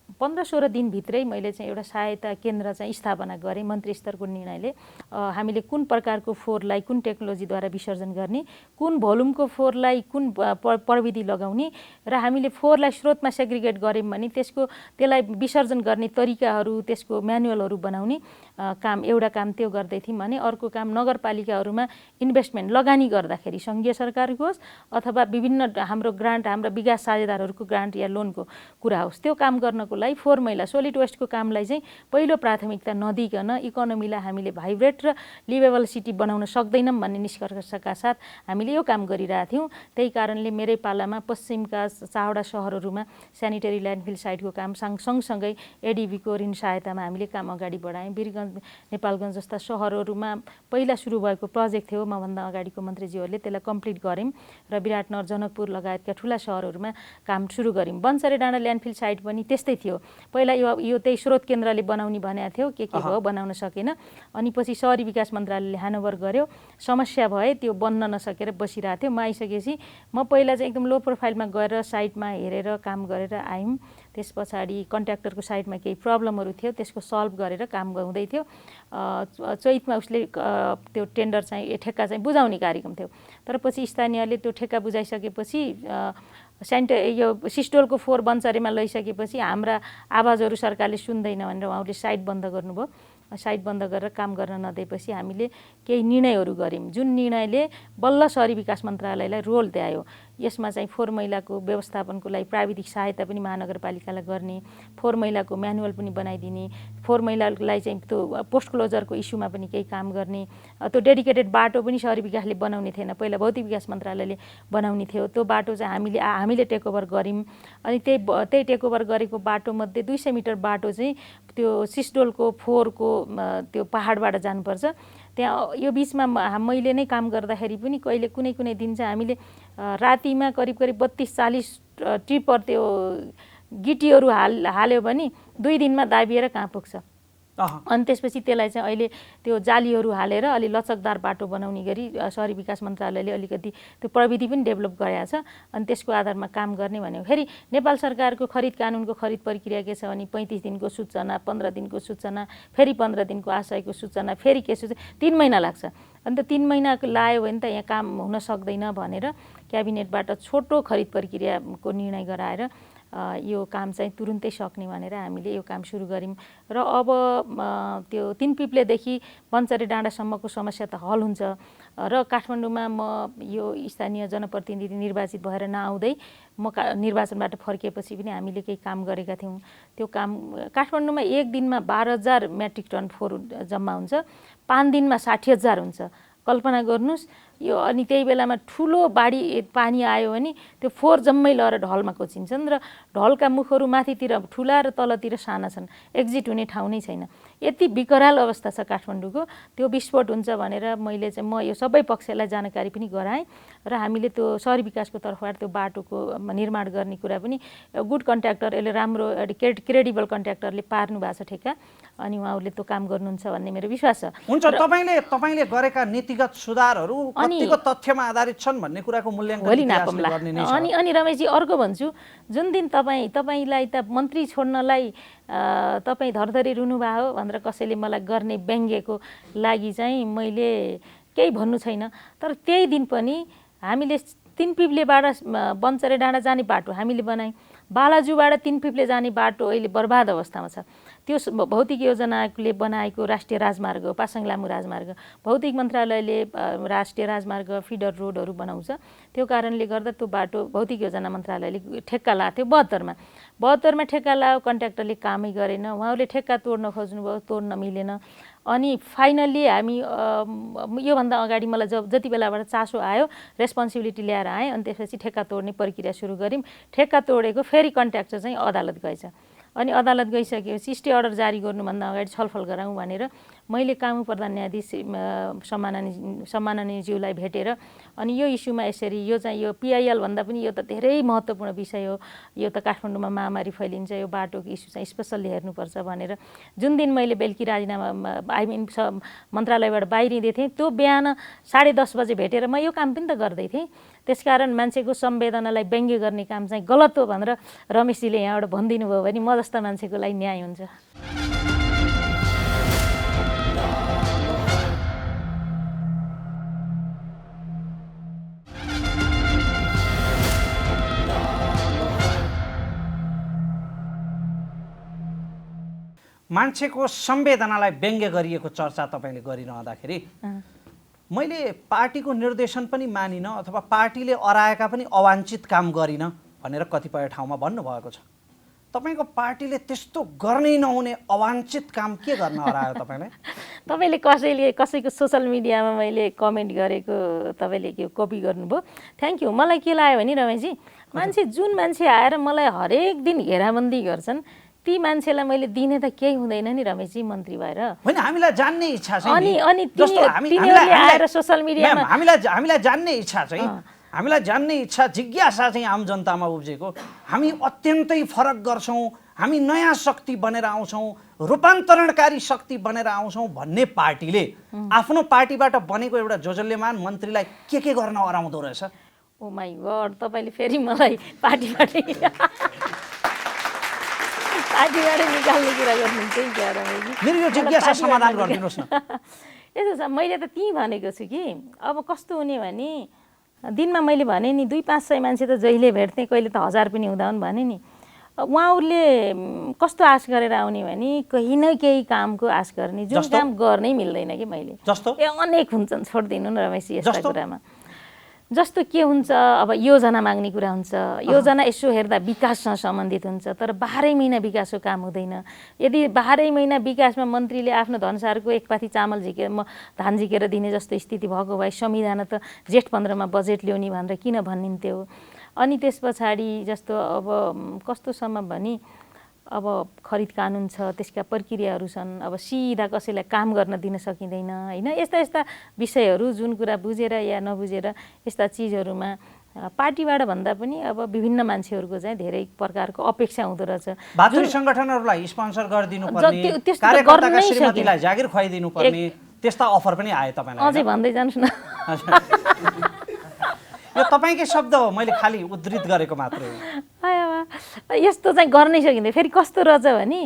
15-16 दिनभित्रै मैले चाहिँ एउटा सहायता केन्द्र चाहिँ स्थापना गरेँ मन्त्री स्तरको निर्णयले। हामीले कुन प्रकारको फोहोरलाई कुन टेक्नोलोजीद्वारा विसर्जन गर्ने कुन भोल्युमको फोहोरलाई कुन प्रविधि लगाउने र हामीले फोहोरलाई स्रोतमा सेग्रिगेट गऱ्यौँ भने त्यसलाई विसर्जन गर्ने तरिकाहरू त्यसको म्यानुअलहरू बनाउने एउटा काम त्यो गर्दै थियौँ भने अर्को काम नगरपालिकाहरूमा इन्भेस्टमेन्ट लगानी गर्दाखेरि सङ्घीय सरकारको होस् अथवा विभिन्न हाम्रो ग्रान्ट हाम्रा विकास साझेदारहरूको ग्रान्ट या लोनको कुरा होस् त्यो काम गर्नको लागि फोहोर मैला सोलिड वेस्टको कामलाई चाहिँ पहिलो प्राथमिकता नदिकन इकोनोमीलाई हामीले भाइब्रेट र लिभेबल सिटी बनाउन सक्दैनौँ भन्ने निष्कर्षका साथ हामीले यो काम गरिरहेका थियौँ। त्यही कारणले मेरै पालामा पश्चिमका 4वटा सहरहरूमा सेनिटरी ल्यान्डफिल साइटको काम सँगसँगै एडिबीको ऋण सहायतामा हामीले काम अगाडि बढायौँ। वीरगञ्ज नेपालगञ्ज जस्ता सहरहरूमा पहिला सुरु भएको प्रोजेक्ट थियो मभन्दा अगाडिको मन्त्रीज्यूहरूले त्यसलाई कम्प्लिट गऱ्यौँ र विराटनगर जनकपुर लगायतका ठुला सहरहरूमा काम सुरु गऱ्यौँ। बन्चरे डाँडा ल्यान्डफिल साइट पनि त्यस्तै थियो। पहिला यो त्यही स्रोत केन्द्रले बनाउने भनेको थियो के भयो बनाउन सकेन अनि पछि शहरी विकास मन्त्रालयले ह्यान्डओभर गर्यो समस्या भए त्यो बन्न नसकेर बसिरहेको थियो। म आइसकेपछि म पहिला चाहिँ एकदम लो प्रोफाइलमा गएर साइटमा हेरेर काम गरेर आयौँ। त्यस पछाडि कन्ट्र्याक्टरको साइडमा केही प्रब्लमहरू थियो त्यसको सल्भ गरेर काम हुँदै थियो। चैतमा उसले त्यो टेन्डर चाहिँ ठेक्का चाहिँ बुझाउने कार्यक्रम थियो तर पछि स्थानीयले त्यो ठेक्का बुझाइसकेपछि यो सिस्टोलको फोहोर बन्चरेमा लैसकेपछि हाम्रा आवाजहरू सरकारले सुन्दैन भनेर उहाँहरूले साइट बन्द गर्नुभयो। साइट बन्द गरेर काम गर्न नदिएपछि हामीले केही निर्णयहरू गऱ्यौँ जुन निर्णयले बल्ल शहरी विकास मन्त्रालयलाई रोल दियो। यसमा चाहिँ फोहोर मैलाको व्यवस्थापनको लागि प्राविधिक सहायता पनि महानगरपालिकालाई गर्ने फोहोर मैलाको म्यानुअल पनि बनाइदिने फोहोर मैलालाई चाहिँ त्यो पोस्ट क्लोजरको इस्युमा पनि केही काम गर्ने त्यो डेडिकेटेड बाटो पनि शहरी विकासले बनाउने थिएन पहिला भौतिक विकास मन्त्रालयले बनाउने थियो। त्यो बाटो चाहिँ हामीले टेकओभर गऱ्यौँ अनि त्यही टेकओभर गरेको बाटोमध्ये 200 मिटर बाटो चाहिँ त्यो सिस्डोलको फोहोरको त्यो पहाडबाट जानुपर्छ। त्यहाँ यो बिचमा मैले नै काम गर्दाखेरि पनि कहिले कुनै दिन चाहिँ हामीले रातिमा करिब 32-40 ट्रिपर त्यो गिटीहरू हाल्यो भने 2 दिनमा दाबिएर कहाँ पुग्छ। अनि त्यसपछि त्यसलाई चाहिँ अहिले त्यो जालीहरू हालेर अलि लचकदार बाटो बनाउने गरी शहरी विकास मन्त्रालयले अलिकति त्यो प्रविधि पनि डेभलप गरेको छ। अनि त्यसको आधारमा काम गर्ने भन्यो फेरि नेपाल सरकारको खरिद कानुनको खरिद प्रक्रिया के छ भने 35 दिनको सूचना 15 दिनको सूचना फेरि 15 दिनको आशयको सूचना फेरि के सूचना 3 महिना लाग्छ। अन्त 3 महिना लाग्यो भने त यहाँ काम हुन सक्दैन भनेर क्याबिनेटबाट छोटो खरिद प्रक्रियाको निर्णय गराएर यो काम चाहिँ तुरुन्तै सक्ने भनेर हामीले यो काम सुरु गऱ्यौँ र अब त्यो 3 पिप्लेदेखि बन्चरे डाँडासम्मको समस्या त हल हुन्छ र काठमाडौँमा म यो स्थानीय जनप्रतिनिधि निर्वाचित भएर नआउँदै म निर्वाचनबाट फर्किएपछि पनि हामीले केही काम गरेका थियौँ। त्यो काम काठमाडौँमा एक दिनमा 12,000 मेट्रिक टन फोहोर जम्मा हुन्छ, 5 दिनमा 60,000 हुन्छ। कल्पना गर्नुहोस् यो। अनि त्यही बेलामा ठुलो बाढी पानी आयो भने त्यो फोहोर जम्मै लएर ढलमा कोचिन्छन् र ढलका मुखहरू माथितिर ठुला र तलतिर साना छन्, एक्जिट हुने ठाउँ नै छैन। यति विकराल अवस्था छ काठमाडौँको। त्यो विस्फोट हुन्छ भनेर मैले चाहिँ म यो सबै पक्षलाई जानकारी पनि गराएँ र हामीले त्यो शहरी विकासको तर्फबाट त्यो बाटोको निर्माण गर्ने कुरा पनि गुड कन्ट्र्याक्टर, यसले राम्रो क्रेडिबल कन्ट्र्याक्टरले पार्नु भएको छ ठेक्का, अनि उहाँहरूले त्यो काम गर्नुहुन्छ भन्ने मेरो विश्वास छ। हुन्छ, तपाईँले गरेका नीतिगत सुधारहरू कतिको तथ्यमा आधारित छन् भन्ने कुराको मूल्याङ्कन गर्ने नै छ। अनि रमेशजी अर्को भन्छु, जुन दिन तपाईँलाई त मन्त्री छोड्नलाई तपाईँ धरधरी रुनुभयो भनेर कसैले मलाई गर्ने व्यङ्ग्यको लागि चाहिँ मैले केही भन्नु छैन। तर त्यही दिन पनि हामीले 3 पिप्लेबाट बन्चरे डाँडा जाने बाटो हामीले बनायौँ। बालाजुबाट 3 पिप्ले जाने बाटो अहिले बर्बाद अवस्थामा छ। त्यो भौतिक योजनाले बनाएको राष्ट्रिय राजमार्ग हो, पासाङ लामु राजमार्ग। भौतिक मन्त्रालयले राष्ट्रिय राजमार्ग फिडर रोडहरू बनाउँछ, त्यो कारणले गर्दा त्यो बाटो भौतिक योजना मन्त्रालयले ठेक्का लाएको थियो 72मा ठेक्का लायो, कन्ट्र्याक्टरले कामै गरेन, उहाँहरूले ठेक्का तोड्न खोज्नुभयो, तोड्न मिलेन। अनि फाइनल्ली हामी योभन्दा अगाडि मलाई जति बेलाबाट चासो आयो रेस्पोन्सिबिलिटी ल्याएर आएँ, अनि त्यसपछि ठेक्का तोड्ने प्रक्रिया सुरु गऱ्यौँ। ठेक्का तोडेको फेरि कन्ट्र्याक्टर चाहिँ अदालत गएछ, अनि अदालत गइसकेपछि स्टे अर्डर जारी गर्नुभन्दा अगाडि छलफल गरौँ भनेर मैले कानून प्रधान न्यायाधीश सम्माननीयज्यूलाई भेटेर अनि यो इस्युमा यसरी यो चाहिँ यो पिआइएल भन्दा पनि यो त धेरै महत्त्वपूर्ण विषय हो, यो त काठमाडौँमा महामारी फैलिन्छ, यो बाटोको इस्यु चाहिँ स्पेसल्ली हेर्नुपर्छ भनेर जुन दिन मैले बेलुकी राजीनामा मन्त्रालयबाट बाहिरिँदै थिएँ त्यो बिहान 10:30 बजे भेटेर म यो काम पनि त गर्दै थिएँ। त्यसकारण मान्छेको संवेदनालाई व्यङ्ग्य गर्ने काम चाहिँ गलत हो भनेर रमेशजीले यहाँबाट भनिदिनु भयो भने म जस्ता मान्छेको लागि न्याय हुन्छ। मान्छेको संवेदनालाई व्यङ्ग्य गरिएको चर्चा तपाईँले गरिरहँदाखेरि मैले पार्टीको निर्देशन पनि मानिन अथवा पार्टीले अराएका पनि अवाञ्छित काम गरिन भनेर कतिपय ठाउँमा भन्नुभएको छ। तपाईँको पार्टीले त्यस्तो गर्नै नहुने अवाञ्छित काम के गर्न हरायो तपाईँलाई? तपाईँले कसैको सोसल मिडियामा मैले कमेन्ट गरेको तपाईँले के कपी गर्नुभयो, थ्याङ्क यू। मलाई के लाग्यो भने रमेशजी, जुन मान्छे आएर मलाई हरेक दिन घेराबन्दी गर्छन् ती मान्छेलाई मैले दिने त केही हुँदैन नि रमेशजी, मन्त्री भएर। होइन, हामीलाई जान्ने इच्छा छ अनि तिनीहरूले आएर सोसल मिडियामा हामीलाई जान्ने इच्छा चाहिँ हामीलाई जान्ने इच्छा जिज्ञासा चाहिँ आम जनतामा उब्जेको। हामी अत्यन्तै फरक गर्छौँ, हामी नयाँ शक्ति बनेर आउँछौँ, रूपान्तरणकारी शक्ति बनेर आउँछौँ भन्ने पार्टीले आफ्नो पार्टीबाट बनेको एउटा जोजल्यमान मन्त्रीलाई के गर्न हराउँदो रहेछ? ओ माई गड, तपाईँले फेरि मलाई पार्टीबाट निकाल्ने कुरा गर्नुहुन्छ क्या रमेशजी? मेरो यो जिज्ञासा समाधान गरिदिनुहोस् न। यसो छ, मैले त त्यहीँ भनेको छु कि अब कस्तो हुने भने दिनमा मैले भने नि 200-500 मान्छे त जहिले भेट्थेँ, कहिले त 1000 पनि हुँदाहुन् भने नि। उहाँहरूले कस्तो आश गरेर आउने भने कहीँ न केही कामको आश गर्ने, जुन काम गर्नै मिल्दैन कि मैले जस्तो अनेक हुन्छन्, छोडिदिनु न रमेशजी यस्ता कुरामा। जस्तो के हुन्छ, अब योजना माग्ने कुरा हुन्छ, योजना यसो हेर्दा विकाससँग सम्बन्धित हुन्छ, तर 12 महिना विकासको काम हुँदैन। यदि 12 महिना विकासमा मन्त्रीले आफ्नो धनसारको एक पाथी चामल धान झिकेर दिने जस्तो स्थिति भएको भए संविधान त जेठ 15मा बजेट ल्याउने भनेर किन भनिन्थ्यो? अनि त्यस पछाडि जस्तो अब कस्तोसम्म भने अब खरिद कानुन छ, त्यसका प्रक्रियाहरू छन्, अब सिधा कसैलाई काम गर्न दिन सकिँदैन होइन। यस्ता विषयहरू जुन कुरा बुझेर या नबुझेर यस्ता चिजहरूमा पार्टीबाट भन्दा पनि अब विभिन्न मान्छेहरूको चाहिँ धेरै प्रकारको अपेक्षा हुँदो रहेछ। भातृ सङ्गठनहरूलाई स्पोन्सर गरिदिनु पर्ने, कार्यकर्ताका श्रीमतीलाई जागिर खुवाइदिनु पर्ने, त्यस्ता अफर पनि आए तपाईँलाई? अझै भन्दै जानुहोस् न। यो तपाईँकै शब्द हो, मैले खालि उद्धृत गरेको मात्रै हो। यस्तो चाहिँ गर्नै सकिँदैन। फेरि कस्तो रहेछ भने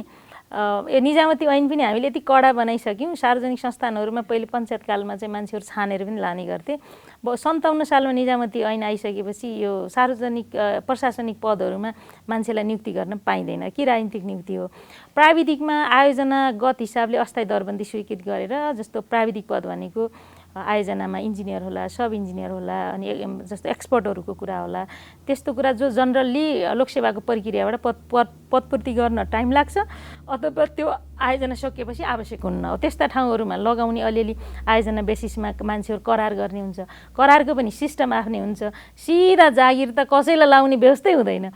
निजामती ऐन पनि हामीले यति कडा बनाइसक्यौँ। सार्वजनिक संस्थानहरूमा पहिले पञ्चायतकालमा चाहिँ मान्छेहरू छानेर पनि लाने गर्थे। 57 सालमा निजामती ऐन आइसकेपछि यो सार्वजनिक प्रशासनिक पदहरूमा मान्छेलाई नियुक्ति गर्न पाइँदैन कि राजनीतिक नियुक्ति हो। प्राविधिकमा आयोजनागत हिसाबले अस्थायी दरबन्दी स्वीकृत गरेर, जस्तो प्राविधिक पद भनेको आयोजनामा इन्जिनियर होला, सब इन्जिनियर होला, अनि जस्तो एक्सपर्टहरूको कुरा होला, त्यस्तो कुरा जो जनरली लोकसेवाको प्रक्रियाबाट पदपूर्ति गर्न टाइम लाग्छ अथवा त्यो आयोजना सकिएपछि आवश्यक हुन्न हो, त्यस्ता ठाउँहरूमा लगाउने अलिअलि आयोजना बेसिसमा मान्छेहरू करार गर्ने हुन्छ। करारको पनि सिस्टम आफ्नै हुन्छ। सिधा जागिर त कसैलाई लाउने व्यवस्थै हुँदैन।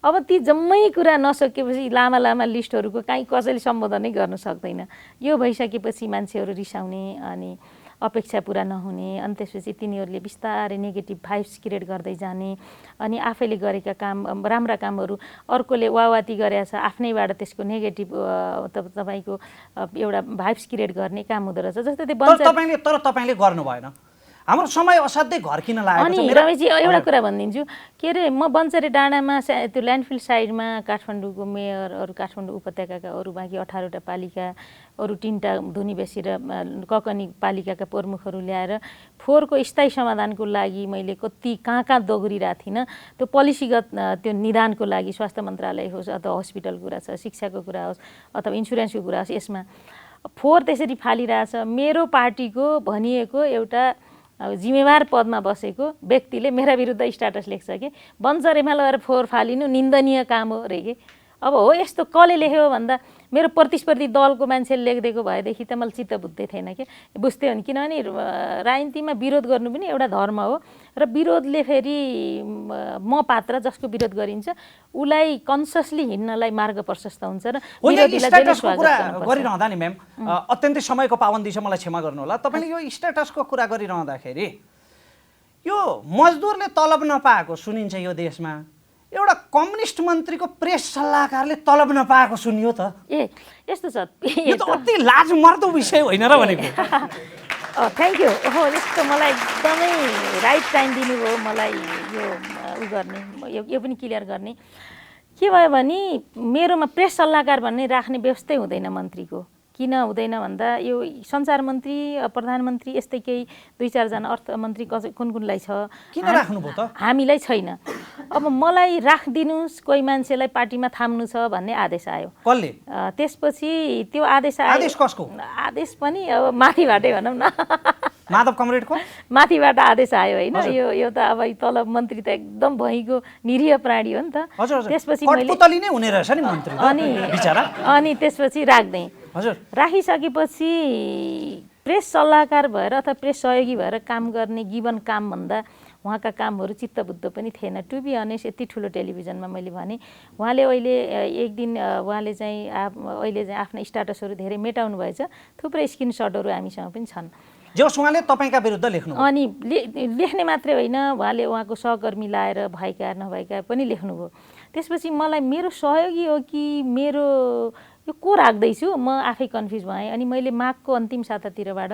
अब ती जम्मै कुरा नसकेपछि लामा लामा लिस्टहरूको काहीँ कसैले सम्बोधनै गर्न सक्दैन। यो भइसकेपछि मान्छेहरू रिसाउने अनि अपेक्षा पुरा नहुने, अनि त्यसपछि तिनीहरूले बिस्तारै नेगेटिभ भाइब्स क्रिएट गर्दै जाने, अनि आफैले गरेका काम राम्रा कामहरू अर्कोले वाहवाती गरेको छ आफ्नैबाट त्यसको नेगेटिभ तपाईँको एउटा भाइब्स क्रिएट गर्ने काम हुँदो रहेछ। जस्तै त्यो तपाईँले गर्नु भएन। हाम्रो समय असाध्यै घर किन लाग्यो। अनि रमेशजी एउटा कुरा भनिदिन्छु, के अरे म बन्चरे डाँडामा त्यो ल्यान्डफिल साइडमा काठमाडौँको मेयर, अरू काठमाडौँ उपत्यकाका अरू बाँकी 18वटा पालिका, अरू 3टा धुनीबेसी र ककनी पालिकाका प्रमुखहरू ल्याएर फोहोरको स्थायी समाधानको लागि मैले कति कहाँ दोहोरिरहेको थिइनँ। त्यो पोलिसीगत त्यो निदानको लागि स्वास्थ्य मन्त्रालय होस् अथवा हस्पिटलको कुरा छ, शिक्षाको कुरा होस् अथवा इन्सुरेन्सको कुरा होस्, यसमा फोहोर त्यसरी फालिरहेछ। मेरो पार्टीको भनिएको एउटा जिम्मेवार पदमा बसेको व्यक्तिले मेरा विरुद्ध स्ट्याटस लेख्छ कि बन्चरेमा लगेर फोहोर फालिनु निन्दनीय काम हो रे कि। अब हो यस्तो कसले लेख्यो भन्दा मेरो प्रतिस्पर्धी दलको मान्छेले लेखिदिएको भएदेखि त मलाई चित्त बुझ्दै थिएन कि, बुझ्थ्यो भने, किनभने राजनीतिमा विरोध गर्नु पनि एउटा धर्म हो र विरोधले फेरि म पात्र जसको विरोध गरिन्छ उसलाई कन्सियसली हिँड्नलाई मार्ग प्रशस्त हुन्छ र गरिरहँदा नि म्याम अत्यन्तै समयको पाबन्दी छ, मलाई क्षमा गर्नु होला। तपाईँले यो स्ट्याटसको कुरा गरिरहँदाखेरि यो मजदुरले तलब नपाएको सुनिन्छ यो देशमा, एउटा कम्युनिस्ट मन्त्रीको प्रेस सल्लाहकारले तलब नपाएको सुनियो त। यस्तो छ, यो त अति लाज मर्दो विषय होइन र भनेको। Thank you. यस्तो मलाई एकदमै राइट टाइम दिनुभयो मलाई यो उ गर्ने, यो पनि क्लियर गर्ने। के भयो भने मेरोमा प्रेस सल्लाहकार भन्ने राख्ने व्यवस्थै हुँदैन मन्त्रीको। किन हुँदैन भन्दा यो सञ्चार मन्त्री, प्रधानमन्त्री यस्तै केही 2-4 जना अर्थमन्त्री कुनलाई छ, किन राख्नुभयो त? हामीलाई छैन। अब मलाई राखिदिनुहोस्, कोही मान्छेलाई पार्टीमा थाम्नु छ भन्ने आदेश आयो। कसले? त्यसपछि त्यो आदेश आयो। आदेश कसको? आदेश पनि अब माथिबाटै भनौँ न, माधव कमरेडको माथिबाट आदेश आयो होइन। यो त अब तल मन्त्री त एकदम भइको निरीह प्राणी हो नि त। त्यसपछि मैले हुने रहेछ नि मन्त्री अनि त्यसपछि राख्दै राखिसकेपछि प्रेस सल्लाहकार भएर अथवा प्रेस सहयोगी भएर काम गर्ने गिवन काम भन्दा उहाँका कामहरू चित्तबुद्ध पनि थिएन। टु बी अनेस्ट यति ठुलो टेलिभिजनमा मैले भने उहाँले अहिले एक दिन उहाँले चाहिँ अहिले चाहिँ आफ्ना स्ट्याटसहरू धेरै मेटाउनु भएछ। थुप्रै स्क्रिनसटहरू हामीसँग पनि छन्। जस उहाँले तपाईँका विरुद्ध लेख्नु अनि लेख्ने मात्रै होइन, उहाँले उहाँको सहकर्मी लाएर भएका नभएका पनि लेख्नुभयो। त्यसपछि मलाई मेरो सहयोगी हो कि मेरो यो को राख्दैछु म आफै कन्फ्युज भएँ। अनि मैले माघको अन्तिम सातातिरबाट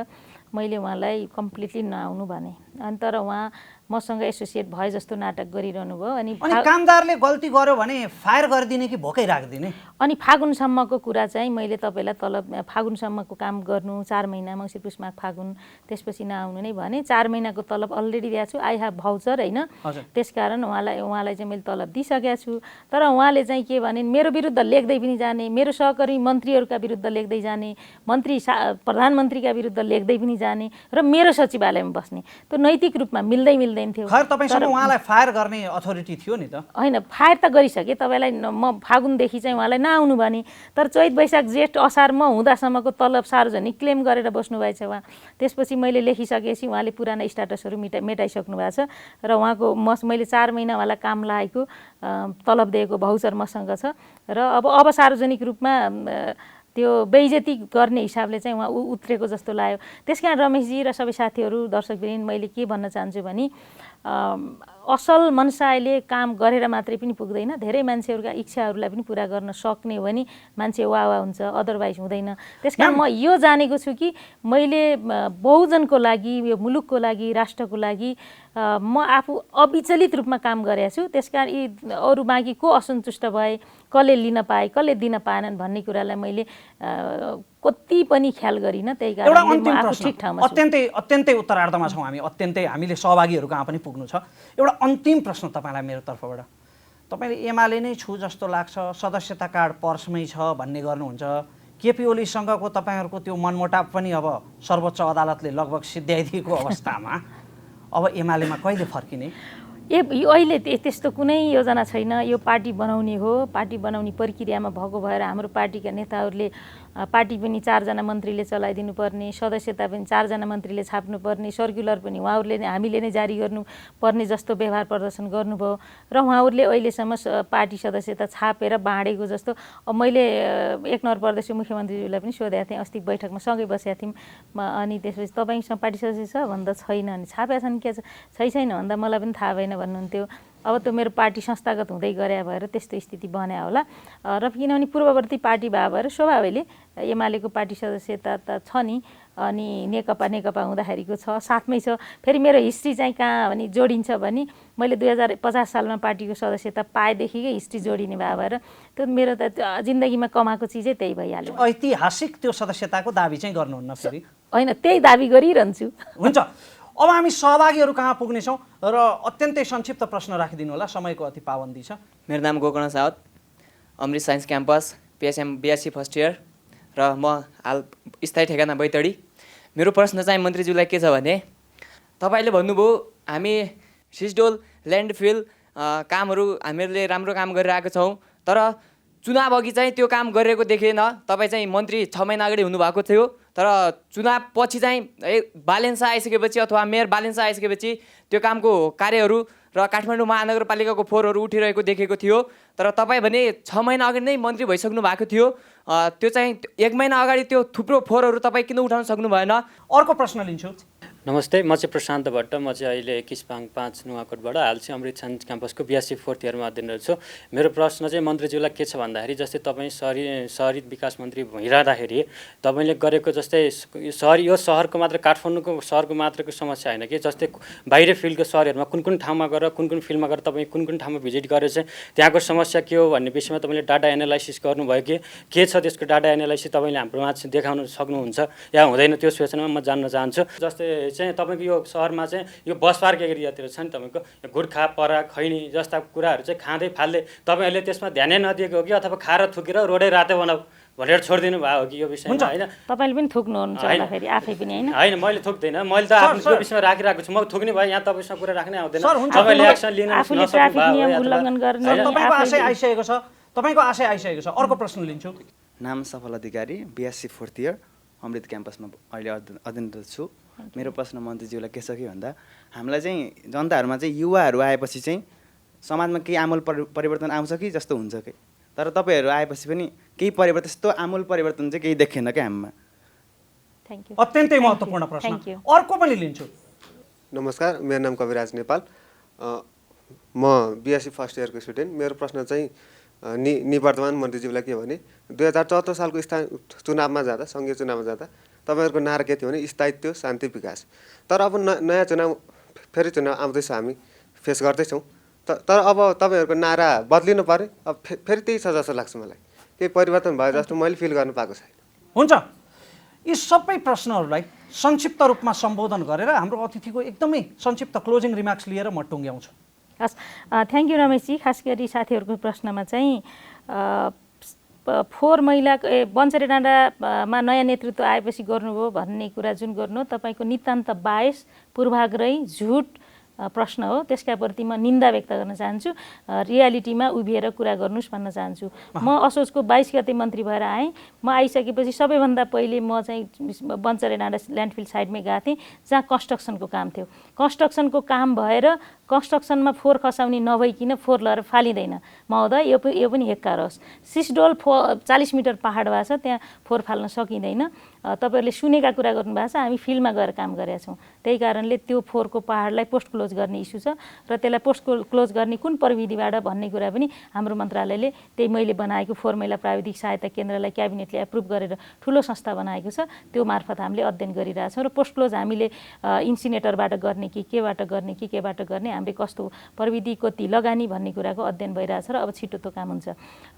मैले उहाँलाई कम्प्लिटली नआउनु भने, अनि तर उहाँ मसँग एसोसिएट भए जस्तो नाटक गरिरहनु भयो। अनि कामदारले गल्ती गर्यो भने फायर गरिदिने कि भोकै राखिदिने? अनि फागुनसम्मको कुरा चाहिँ मैले तपाईँलाई तलब फागुनसम्मको काम गर्नु, 4 महिना मङ्सिर पुस माघ फागुन, त्यसपछि नआउनु नै भने 4 महिनाको तलब अलरेडी दिएको छु। आई हेभ भाउचर होइन, त्यसकारण उहाँलाई चाहिँ मैले तलब दिइसकेको छु। तर उहाँले चाहिँ के भने मेरो विरुद्ध लेख्दै पनि जाने, मेरो सहकर्मी मन्त्रीहरूका विरुद्ध लेख्दै जाने, प्रधानमन्त्रीका विरुद्ध लेख्दै पनि जाने र मेरो सचिवालयमा बस्ने, त्यो नैतिक रूपमा मिल्दैन थियो। खैर तपाईसँग उहाँलाई फायर गर्ने अथोरिटी थियो नि त? होइन, फायर त गरिसके। तपाईँलाई म फागुनदेखि चाहिँ उहाँलाई नआउनु भने, तर चैत वैशाख जेठ असार म हुँदासम्मको तलब सार्वजनिक क्लेम गरेर बस्नुभएछ उहाँ। त्यसपछि मैले लेखिसकेपछि उहाँले पुराना स्ट्याटसहरू मेटाइसक्नु भएको छ र उहाँको मैले 4 महिना उहाँलाई काम लागेको तलब दिएको भाउचर मसँग छ र अब सार्वजनिक रूपमा त्यो बेइज्जती गर्ने हिसाबले चाहिँ उहाँ उत्रेको जस्तो लाग्यो। त्यसकारण रमेशजी र सबै साथीहरू दर्शकवृन्द मैले के भन्न चाहन्छु भने असल मनसायले काम गरेर मात्रै पनि पुग्दैन, धेरै मान्छेहरूका इच्छाहरूलाई पनि पुरा गर्न सक्ने हो भने मान्छे वाह हुन्छ, अदरवाइज हुँदैन। त्यसकारण म यो जानेको छु कि मैले बहुजनको लागि, यो मुलुकको लागि, राष्ट्रको लागि म आफू अविचलित रूपमा काम गरेको छु। त्यसकारण यी अरू बाँकी को असन्तुष्ट भए, कसले लिन पाए, कसले दिन पाएनन् भन्ने कुरालाई मैले कति पनि ख्याल गरिनँ। त्यही कारण म आफू ठिक ठाउँमा छु। अत्यन्तै उत्तरार्धमा छौँ हामी, हामीले सहभागीहरू कहाँ पनि पुग्नु छ। एउटा अन्तिम प्रश्न तपाईँलाई मेरो तर्फबाट, तपाईँले एमाले नै छु जस्तो लाग्छ, सदस्यता कार्ड पर्समै छ भन्ने गर्नुहुन्छ, केपी ओलीसँगको तपाईँहरूको त्यो मनमुटाव पनि अब सर्वोच्च अदालतले लगभग सिद्ध्याइदिएको अवस्थामा अब एमालेमा कहिले फर्किने? अहिले त्यस्तो कुनै योजना छैन। यो पार्टी बनाउने हो, पार्टी बनाउने प्रक्रियामा भएको भएर हाम्रो पार्टीका नेताहरूले पार्टी पनि 4 जना मन्त्रीले चलाइदिनु पर्ने, सदस्यता पनि 4 जना मन्त्रीले छाप्नुपर्ने, सर्कुलर पनि उहाँहरूले नै हामीले नै जारी गर्नुपर्ने जस्तो व्यवहार प्रदर्शन गर्नुभयो र उहाँहरूले अहिलेसम्म पार्टी सदस्यता छापेर बाँडेको जस्तो। मैले 1 नम्बर प्रदेशको मुख्यमन्त्रीज्यूलाई पनि सोधेको थिएँ, अस्ति बैठकमा सँगै बसेका थियौँ, अनि त्यसपछि तपाईँसँग पार्टी सदस्य छ भन्दा छैन, अनि छापेका छन् के छैन भन्दा मलाई पनि थाहा भएन भन्नुहुन्थ्यो। अब त्यो मेरो पार्टी संस्थागत हुँदै गरे भएर त्यस्तो स्थिति बन्या होला। र किनभने पूर्ववर्ती पार्टी भएर स्वभावले एमालेको पार्टी सदस्यता त छ नि, अनि नेकपा हुँदाखेरिको छ, साथमै छ। फेरि मेरो हिस्ट्री चाहिँ कहाँ भने जोडिन्छ भने मैले 2050 सालमा पार्टीको सदस्यता पाएदेखिकै हिस्ट्री जोडिने भएर त्यो मेरो त जिन्दगीमा कमाएको चिजै त्यही भइहाल्यो। ऐतिहासिक त्यो सदस्यताको दाबी चाहिँ गर्नुहुन्न फेरि? होइन, त्यही दाबी गरिरहन्छु। हुन्छ, अब हामी सहभागीहरू कहाँ पुग्नेछौँ र अत्यन्तै संक्षिप्त प्रश्न राखिदिनु होला, समयको अति पाबन्दी छ। मेरो नाम Gokarna Saud, Amrit science campus, PSM BSc first year, र म हाल स्थायी ठेगाना बैतडी। मेरो प्रश्न चाहिँ मन्त्रीज्यूलाई के छ भने, तपाईँले भन्नुभयो हामी सिसडोल ल्यान्डफिल कामहरू हामीहरूले राम्रो काम गरिरहेको छौँ, तर चुनाव अघि चाहिँ त्यो काम गरिरहेको देखिएन। तपाईँ चाहिँ मन्त्री 6 महिना अगाडि हुनुभएको थियो, तर चुनाव पछि चाहिँ बालेन्सा आइसकेपछि अथवा मेयर बालेन्सा आइसकेपछि त्यो कामको कार्यहरू र काठमाडौँ महानगरपालिकाको फोहोरहरू उठिरहेको देखेको थियो। तर तपाईँ भने 6 महिना अगाडि नै मन्त्री भइसक्नु भएको थियो, त्यो चाहिँ 1 महिना अगाडि त्यो थुप्रो फोहोरहरू तपाईँ किन उठाउन सक्नु भएन? अर्को प्रश्न लिन्छु। नमस्ते, म चाहिँ प्रशान्त भट्ट, म चाहिँ अहिले किसपाङ 5 नुवाकोटबाट हाल चाहिँ अमृत साइन्स क्याम्पसको BSc फोर्थ इयरमा अध्ययनरत छु। मेरो प्रश्न चाहिँ मन्त्रीज्यूलाई के छ भन्दाखेरि, जस्तै तपाईँ सहरी विकास मन्त्री भइरहँदाखेरि तपाईँले गरेको जस्तै यो सहरको मात्र काठमाडौँको सहरको मात्रको समस्या होइन कि, जस्तै बाहिर फिल्डको सहरहरूमा कुन ठाउँमा गएर कुन फिल्डमा गएर तपाईँ कुन ठाउँमा भिजिट गरेर चाहिँ त्यहाँको समस्या के हो भन्ने विषयमा तपाईँले डाटा एनालाइसिस गर्नुभयो कि के छ त्यसको डाटा एनालाइसिस तपाईँले हाम्रो माझ देखाउन सक्नुहुन्छ या हुँदैन, त्यो सूचनामा म जान्न चाहन्छु। जस्तै चाहिँ तपाईँको यो सहरमा चाहिँ यो बस पार्क एरियातिर छ नि, तपाईँको गुट्खा पराग खैनी जस्ता कुराहरू चाहिँ खाँदै फाल्दै तपाईँहरूले त्यसमा ध्यानै नदिएको हो कि, अथवा खाएर थुकेर रोडै रातो बनाऊ भनेर छोडिदिनु भयो हो कि यो विषयमा? होइन, तपाईँले पनि थुक्नुहुन्छ फेरि आफै पनि? होइन, मैले थुक्दैन, मैले त आफ्नो यो विषयमा राखिरहेको छु। म थुक्ने भए यहाँ तपाईँसँग कुरा राख्नै आउँदैन, तपाईँले एक्सन लिन तपाईँको आशय आइसकेको छ, अर्को प्रश्न लिन्छु। नाम सफल अधिकारी, BSc फोर्थ इयर, अमृत क्याम्पसमा अहिले अध्ययनरत छु। मेरो प्रश्न मन्त्रीज्यूलाई के छ कि भन्दा, हामीलाई चाहिँ जनताहरूमा चाहिँ युवाहरू आएपछि चाहिँ समाजमा केही आमूल परिवर्तन आउँछ कि जस्तो हुन्छ कि, तर तपाईँहरू आएपछि पनि केही परिवर्तन, त्यस्तो आमूल परिवर्तन चाहिँ केही देखिएन क्या हामीमा। अत्यन्तै महत्त्वपूर्ण प्रश्न। अर्को पनि लिन्छु। नमस्कार, मेरो नाम कविराज नेपाल, म BSc फर्स्ट इयरको स्टुडेन्ट। मेरो प्रश्न चाहिँ निवर्तमान मन्त्रीज्यूलाई के भने, 2074 सालको चुनावमा जाँदा, सङ्घीय चुनावमा जाँदा तपाईँहरूको नारा के थियो भने स्थायित्व, शान्ति, विकास। तर अब नयाँ चुनाव, फेरि चुनाव आउँदैछ, हामी फेस गर्दैछौँ, तर अब तपाईँहरूको नारा बदलिनु पऱ्यो। अब फेरि त्यही छ जस्तो लाग्छ मलाई, केही परिवर्तन भयो जस्तो मैले फिल गर्नु पाएको छैन। हुन्छ, यी सबै प्रश्नहरूलाई संक्षिप्त रूपमा सम्बोधन गरेर हाम्रो अतिथिको एकदमै संक्षिप्त क्लोजिङ रिमार्क्स लिएर म टुङ्ग्याउँछु। हस्, थ्याङ्क यू रमेशजी। खास गरी साथीहरूको प्रश्नमा चाहिँ फोहोर मैला बन्चरे डाँडामा नयाँ नेतृत्व आएपछि गर्नुभयो भन्ने कुरा जुन गर्नु, तपाईँको नितान्त बायस, पूर्वाग्रही, झुट प्रश्न हो। त्यसका प्रति म निन्दा व्यक्त गर्न चाहन्छु। रियालिटीमा उभिएर कुरा गर्नुहोस् भन्न चाहन्छु। म असोजको 22 गते मन्त्री भएर आएँ। म आइसकेपछि सबैभन्दा पहिले म चाहिँ बन्चरे डाँडा ल्यान्डफिल साइडमै गएको थिएँ, जहाँ कन्स्ट्रक्सनको काम थियो। कन्स्ट्रक्सनको काम भएर कन्स्ट्रक्सनमा फोहोर खसाउने नभइकन फोहोर लगाएर फालिँदैन महोदय, यो पनि हेक्कार होस्। सिसडोल 40 मिटर पहाड भएको छ, त्यहाँ फोहोर फाल्न सकिँदैन। तपाईँहरूले सुनेका कुरा गर्नुभएको छ, हामी फिल्डमा गएर काम गरेका छौँ। त्यही कारणले त्यो फोहोरको पहाडलाई पोस्ट क्लोज गर्ने इस्यु छ र त्यसलाई पोस्ट क्लोज गर्ने कुन प्रविधिबाट भन्ने कुरा पनि हाम्रो मन्त्रालयले त्यही मैले बनाएको फोहोर मैला प्राविधिक सहायता केन्द्रलाई क्याबिनेटले एप्रुभ गरेर ठुलो संस्था बनाएको छ, त्यो मार्फत हामीले अध्ययन गरिरहेछौँ। र पोस्ट क्लोज हामीले इन्सिनेटरबाट गर्ने कि केबाट गर्ने कि केबाट गर्ने, हामीले कस्तो प्रविधि कति लगानी भन्ने कुराको अध्ययन भइरहेछ र अब छिटो त्यो काम हुन्छ।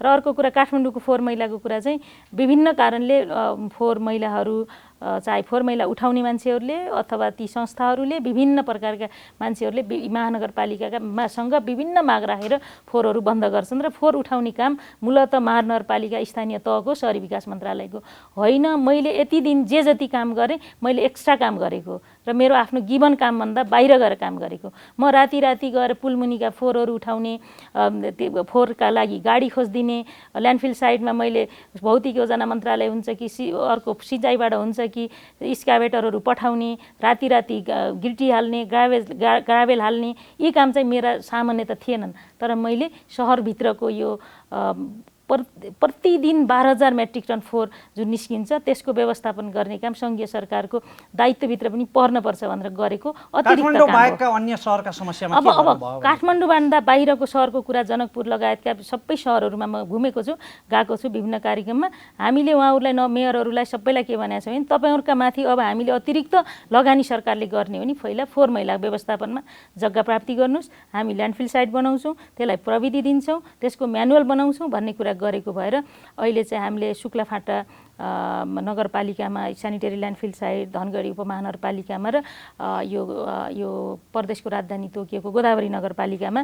र अर्को कुरा काठमाडौँको फोहोर मैलाको कुरा चाहिँ विभिन्न कारणले फोहोर मैलाहरू चाहे फोहोर मैला उठाउने मान्छेहरूले अथवा ती संस्थाहरूले विभिन्न प्रकारका मान्छेहरूले महानगरपालिकासँग विभिन्न माग राखेर फोहोरहरू बन्द गर्छन् र फोहोर उठाउने काम मूलत महानगरपालिका स्थानीय तहको शहरी विकास मन्त्रालयको होइन। मैले यति दिन जे जति काम गरेँ मैले एक्स्ट्रा काम गरेको र मेरो आफ्नो गिवन कामभन्दा बाहिर गएर काम गरेको। म राति गएर पुलमुनिका फोहोरहरू उठाउने, फोहोरका लागि गाडी खोजिदिने, ल्यान्डफिल साइडमा मैले भौतिक योजना मन्त्रालय हुन्छ कि अर्को सिँचाइबाट हुन्छ कि स्क्याभेटरहरू पठाउने, राति गिटी हाल्ने, ग्राभेल हाल्ने, यी काम चाहिँ मेरा सामान्य त थिएनन्। तर मैले सहरभित्रको यो प्रतिदिन 12,000 मेट्रिक टन फोहोर जुन निस्किन्छ त्यसको व्यवस्थापन गर्ने काम सङ्घीय सरकारको दायित्वभित्र पनि पर्नुपर्छ भनेर गरेको अतिरिक्त काम। अब काठमाडौँभन्दा बाहिरको सहरको कुरा जनकपुर लगायतका सबै सहरहरूमा म घुमेको छु, गएको छु विभिन्न कार्यक्रममा। हामीले उहाँहरूलाई मेयरहरूलाई सबैलाई के भनेको छ भने तपाईँहरूका माथि अब हामीले अतिरिक्त लगानी सरकारले गर्ने हो नि, पहिला फोहोर मैला व्यवस्थापनमा जग्गा प्राप्ति गर्नुहोस्, हामी ल्यान्डफिल साइट बनाउँछौँ, त्यसलाई प्रविधि दिन्छौँ, त्यसको म्यानुअल बनाउँछौँ भन्ने कुरा गरेको भएर अहिले चाहिँ हामीले शुक्लाफाटा नगरपालिकामा सेनिटरी ल्यान्डफिल साइट, धनगढी उपमहानगरपालिकामा र यो प्रदेशको राजधानी तोकिएको गोदावरी नगरपालिकामा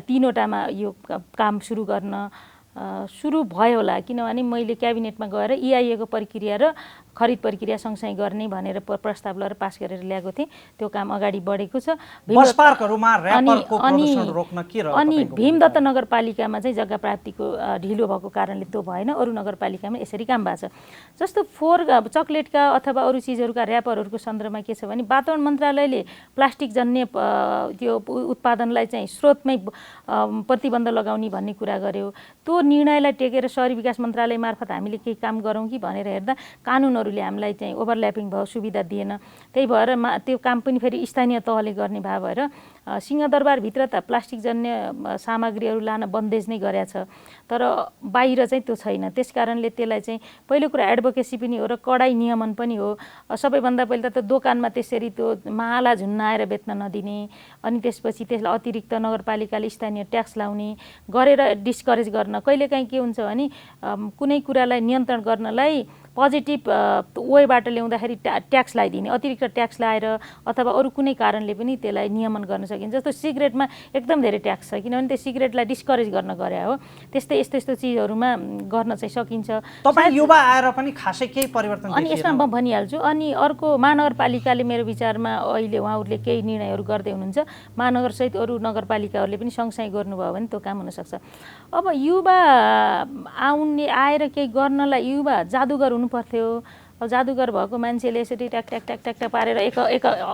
तीनवटामा यो काम सुरु भयो होला। किनभने मैले क्याबिनेटमा गएर इआइएको प्रक्रिया र खरिद प्रक्रिया सँगसँगै गर्ने भनेर प्रस्ताव लिएर पास गरेर ल्याएको थिएँ। त्यो काम अगाडि बढेको छ। अनि भीमदत्त नगरपालिकामा चाहिँ जग्गा प्राप्तिको ढिलो भएको कारणले त्यो भएन, अरू नगरपालिकामा यसरी काम भएको छ। जस्तो फोहोर चक्लेटका अथवा अरू चिजहरूका ऱ्यापरहरूको सन्दर्भमा के छ भने वातावरण मन्त्रालयले प्लास्टिक जन्य त्यो उत्पादनलाई चाहिँ स्रोतमै प्रतिबन्ध लगाउने भन्ने कुरा गर्यो। त्यो निर्णयलाई टेकेर शहरी विकास मन्त्रालय मार्फत हामीले केही काम गरौँ कि भनेर हेर्दा कानुनहरूले हामीलाई चाहिँ ओभरल्यापिङ भयो, सुविधा दिएन। त्यही भएर त्यो काम पनि फेरि स्थानीय तहले गर्ने भएर सिंहदरबारभित्र त प्लास्टिक जन्य सामग्रीहरू लान बन्देज नै गरेको छ, तर बाहिर चाहिँ त्यो छैन। त्यस कारणले त्यसलाई चाहिँ पहिलो कुरा एडभोकेसी पनि हो र कडाई नियमन पनि हो। सबैभन्दा पहिला त दोकानमा त्यसरी त्यो माला झुन्नाएर बेच्न नदिने, अनि त्यसपछि त्यसलाई अतिरिक्त नगरपालिकाले स्थानीय ट्याक्स लाउने गरेर डिस्करेज गर्न। कहिलेकाहीँ के हुन्छ भने कुनै कुरालाई नियन्त्रण गर्नलाई पोजिटिभ वेबाट ल्याउँदाखेरि ट्याक्स लगाइदिने, अतिरिक्त ट्याक्स लगाएर अथवा अरू कुनै कारणले पनि त्यसलाई नियमन गर्न सकिन्छ। जस्तो सिगरेटमा एकदम धेरै ट्याक्स छ, किनभने त्यो सिगरेटलाई डिस्करेज गर्न गरे हो। त्यस्तै यस्तो चिजहरूमा गर्न चाहिँ सकिन्छ। तपाईँ युवा आएर पनि खासै केही परिवर्तन अनि यसमा म भनिहाल्छु। अनि अर्को महानगरपालिकाले मेरो विचारमा अहिले उहाँहरूले केही निर्णयहरू गर्दै हुनुहुन्छ, महानगरसहित अरू नगरपालिकाहरूले पनि सँगसँगै गर्नुभयो भने त्यो काम हुनसक्छ। अब युवा आएर केही गर्नलाई युवा जादुगर हुनु पर्थ्यो। अब जादुगर भएको मान्छेले यसरी ट्याक ट्याक ट्याक ट्याक पारेर एक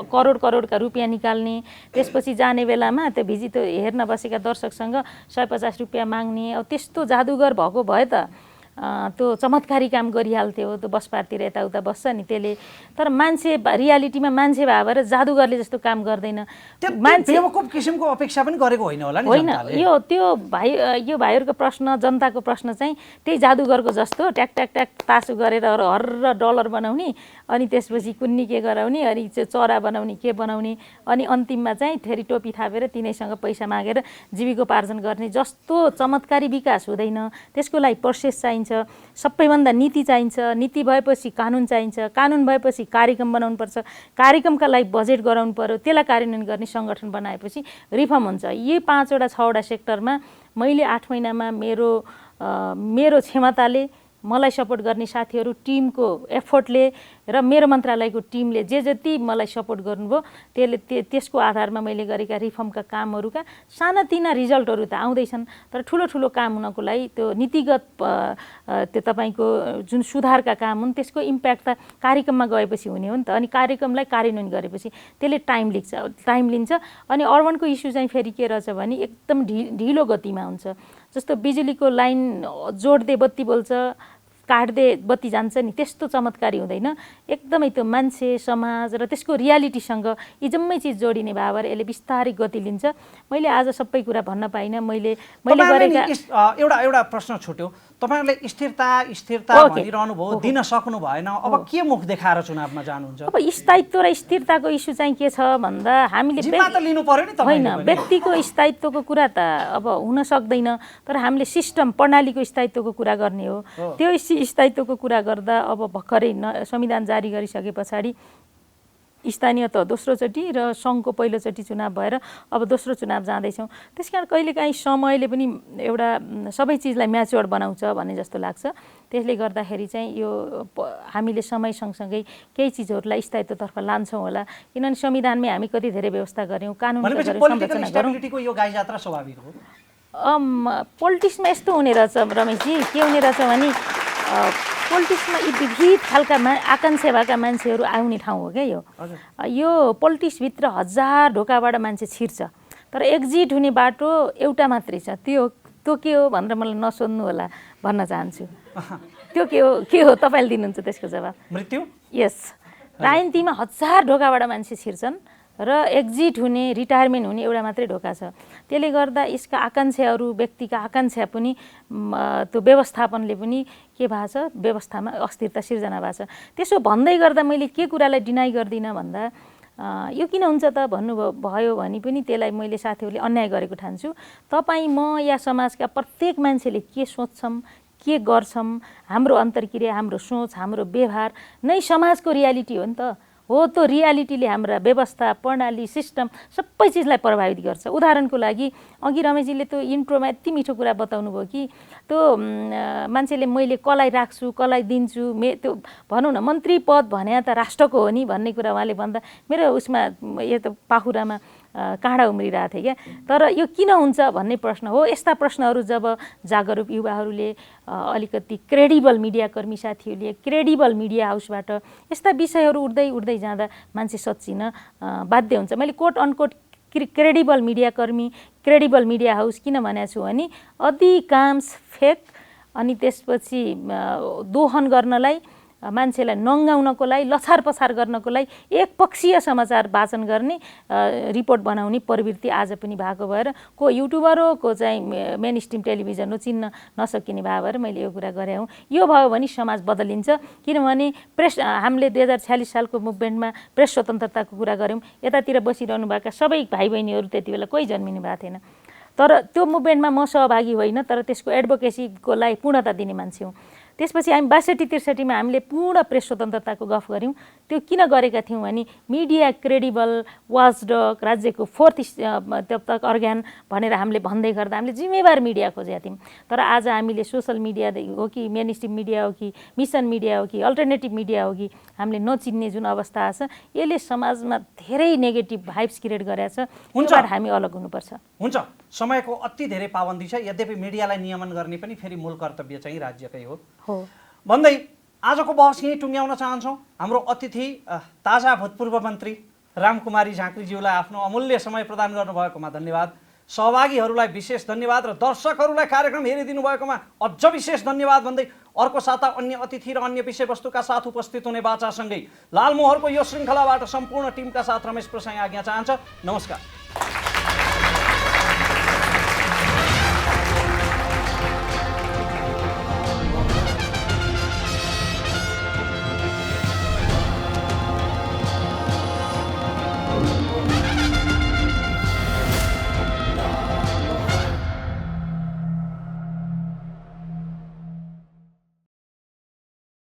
करोडका रुपियाँ निकाल्ने, त्यसपछि जाने बेलामा त्यो भिजिट हेर्न बसेका दर्शकसँग 150 रुपियाँ माग्ने, अब त्यस्तो जादुगर भएको भए त त्यो चमत्कारी काम गरिहाल्थ्यो। त्यो बस पारतिर यताउता बस्छ नि त्यसले। तर मान्छे रियालिटीमा मान्छे भएर जादुगरले जस्तो काम गर्दैन। मान्छे बेवकुफ किसिमको अपेक्षा पनि गरेको होइन होला नि जनताले। यो भाइहरूको प्रश्न, जनताको प्रश्न चाहिँ त्यही जादुगरको जस्तो ट्याक ट्याक ट्याक तासु गरेर हर डलर बनाउने, अनि त्यसपछि कुन्नी के गराउने, अनि चरा बनाउने के बनाउने, अनि अन्तिममा चाहिँ फेरि टोपी थापेर तिनैसँग पैसा मागेर जीविकोपार्जन गर्ने जस्तो चमत्कारी विकास हुँदैन। त्यसको लागि प्रोसेस चाहिन्छ, सबैभन्दा नीति चाहिन्छ, नीति भएपछि कानुन चाहिन्छ, कानुन भएपछि कार्यक्रम बनाउनुपर्छ, कार्यक्रमका लागि बजेट गराउनु पर्यो, त्यसलाई कार्यान्वयन गर्ने सङ्गठन बनाएपछि रिफर्म हुन्छ। यी 5वटा 6वटा सेक्टरमा मैले 8 महिनामा मेरो क्षमताले, मलाई सपोर्ट गर्ने साथीहरू टिमको एफोर्टले र मेरो मन्त्रालयको टिमले जे जति मलाई सपोर्ट गर्नुभयो त्यसको आधारमा मैले गरेका रिफर्मका कामहरूका सानातिना रिजल्टहरू त आउँदैछन्, तर ठुलो ठुलो काम हुनको लागि त्यो नीतिगत त्यो तपाईँको जुन सुधारका काम हुन् त्यसको इम्प्याक्ट त कार्यक्रममा गएपछि हुने हो नि त। अनि कार्यक्रमलाई कार्यान्वयन गरेपछि त्यसले टाइम लिन्छ। अनि अर्बनको इस्यु चाहिँ फेरि के रहेछ भने एकदम ढिलो गतिमा हुन्छ। जस्तो बिजुलीको लाइन जोड्दै बत्ती बोल्छ, काट्दै बत्ती जान्छ नि, त्यस्तो चमत्कारी हुँदैन। एकदमै त्यो मान्छे, समाज र त्यसको रियालिटीसँग यी जम्मै चिज जोडिने भएर यसले बिस्तारै गति लिन्छ। मैले आज सबै कुरा भन्न पाइनँ। मैले गरेका एउटा प्रश्न छुट्यो। तपाईहरुले स्थिरता भनिरहनु भयो, दिन सक्नु भएन, अब के मुख देखाएर चुनावमा जानुहुन्छ? अब स्थायित्व र स्थिरताको इस्यु चाहिँ के छ भन्दा हामीले जिम्मा त लिनु पर्यो नि त। होइन, व्यक्तिको स्थायित्वको कुरा त अब हुन सक्दैन, तर हामीले सिस्टम प्रणालीको स्थायित्वको कुरा गर्ने हो। त्यो स्थायित्वको कुरा गर्दा अब भर्खरै संविधान जारी गरिसके पछाडि स्थानीय त दोस्रोचोटि र सङ्घको पहिलोचोटि चुनाव भएर अब दोस्रो चुनाव जाँदैछौँ। त्यस कारण कहिलेकाहीँ समयले पनि एउटा सबै चिजलाई म्याच्योर्ड बनाउँछ भन्ने जस्तो लाग्छ। त्यसले गर्दाखेरि चाहिँ यो हामीले समय सँगसँगै केही चिजहरूलाई स्थायित्वतर्फ लान्छौँ होला, किनभने संविधानमै हामी कति धेरै व्यवस्था गऱ्यौँ, कानुन संरचना गऱ्यौँ। यो गाई जात्रा स्वाभाविक हो। पोलिटिक्समा यस्तो हुने रहेछ रमेशजी, के हुने रहेछ भने पोलिटिक्समा यी विविध खालका आकाङ्क्षा भएका मान्छेहरू आउने ठाउँ हो क्या यो पोलिटिक्सभित्र हजार ढोकाबाट मान्छे छिर्छ, तर एक्जिट हुने बाटो एउटा मात्रै छ। त्यो के हो भनेर मलाई नसोध्नु होला भन्न चाहन्छु। त्यो के हो तपाईँले दिनुहुन्छ त्यसको जवाब? मृत्यु। यस, राजनीतिमा हजार ढोकाबाट मान्छे छिर्छन् र एक्जिट हुने, रिटायरमेन्ट हुने एउटा मात्रै ढोका छ। त्यसले गर्दा यसका आकाङ्क्षाहरू, व्यक्तिका आकाङ्क्षा पनि त्यो व्यवस्थापनले पनि के भएको छ, व्यवस्थामा अस्थिरता सिर्जना भएको छ। त्यसो भन्दै गर्दा मैले के कुरालाई डिनाइ गर्दिनँ भन्दा यो किन हुन्छ त भन्नुभयो भने पनि त्यसलाई मैले साथीहरूले अन्याय गरेको ठान्छु। तपाईँ, म या समाजका प्रत्येक मान्छेले के सोच्छौँ, के गर्छौँ, हाम्रो अन्तर्क्रिया, हाम्रो सोच, हाम्रो व्यवहार नै समाजको रियालिटी हो नि त। हो, त्यो रियालिटीले हाम्रा व्यवस्था, प्रणाली, सिस्टम सबै चिजलाई प्रभावित गर्छ। उदाहरणको लागि अघि रमेशजीले त्यो इन्ट्रोमा यति मिठो कुरा बताउनु भयो कि त्यो मान्छेले मैले कसलाई राख्छु, कसलाई दिन्छु, त्यो भनौँ न मन्त्री पद भने त राष्ट्रको हो नि भन्ने कुरा उहाँले भन्दा मेरो उसमा यो त पाखुरामा काँडा उम्रिरहेको थियो क्या। तर यो किन हुन्छ भन्ने प्रश्न हो। यस्ता प्रश्नहरू जब जागरुक युवाहरूले, अलिकति क्रेडिबल मिडियाकर्मी साथीहरूले, क्रेडिबल मिडिया हाउसबाट यस्ता विषयहरू उठ्दै जाँदा मान्छे सच्चिन बाध्य हुन्छ। मैले कोट अनकोट क्रेडिबल मिडियाकर्मी, क्रेडिबल मिडिया हाउस किन भनेको छु भने अधिकांश फेक अनि त्यसपछि दोहन गर्नलाई, मान्छेलाई नङ्गाउनको लागि, लछार पछार गर्नको लागि एकपक्षीय समाचार वाचन गर्ने, रिपोर्ट बनाउने प्रवृत्ति आज पनि भएको भएर को युट्युबर हो, को चाहिँ मेन स्ट्रिम टेलिभिजन हो, चिन्न नसकिने भएर मैले यो कुरा गरेँ हुँ। यो भयो भने समाज बदलिन्छ। किनभने हामीले 2046 सालको मुभमेन्टमा प्रेस स्वतन्त्रताको कुरा गऱ्यौँ। यतातिर बसिरहनु भएका सबै भाइ बहिनीहरू त्यति बेला कोही जन्मिनु भएको थिएन, तर त्यो मुभमेन्टमा म सहभागी होइन, तर त्यसको एडभोकेसीको लागि पूर्णता दिने मान्छे हुँ। त्यसपछि हामी 62-63 हामीले पूर्ण प्रेस स्वतन्त्रताको गफ गऱ्यौँ। त्यो किन गरेका थियौँ भने मिडिया क्रेडिबल, वाचडग, राज्यको फोर्थ अर्ग्यान भनेर हामीले भन्दै गर्दा हामीले जिम्मेवार मिडिया खोजेका थियौँ। तर आज हामीले सोसल मिडिया हो कि मेन स्ट्रिम मिडिया हो कि मिसन मिडिया हो कि अल्टरनेटिभ मिडिया हो कि हामीले नचिन्ने जुन अवस्था छ, यसले समाजमा धेरै नेगेटिभ भाइब्स क्रिएट गरेको छ। त्यसबाट हामी अलग हुनुपर्छ। हुन्छ, समयको अति धेरै पाबन्दी छ। यद्यपि मिडियालाई नियमन गर्ने पनि फेरि मूल कर्तव्य चाहिँ राज्यकै हो भन्दै आजको बहस यहीँ टुङ्ग्याउन चाहन्छौँ। हाम्रो अतिथि ताजा भूतपूर्व मन्त्री रामकुमारी झाँक्रीज्यूलाई आफ्नो अमूल्य समय प्रदान गर्नुभएकोमा धन्यवाद। सहभागीहरूलाई विशेष धन्यवाद र दर्शकहरूलाई कार्यक्रम हेरिदिनु भएकोमा अझ विशेष धन्यवाद भन्दै अर्को साता अन्य अतिथि र अन्य विषयवस्तुका साथ उपस्थित हुने बाचासँगै लालमोहरको यो श्रृङ्खलाबाट सम्पूर्ण टिमका साथ रमेश प्रसाई आज्ञा चाहन्छ। नमस्कार।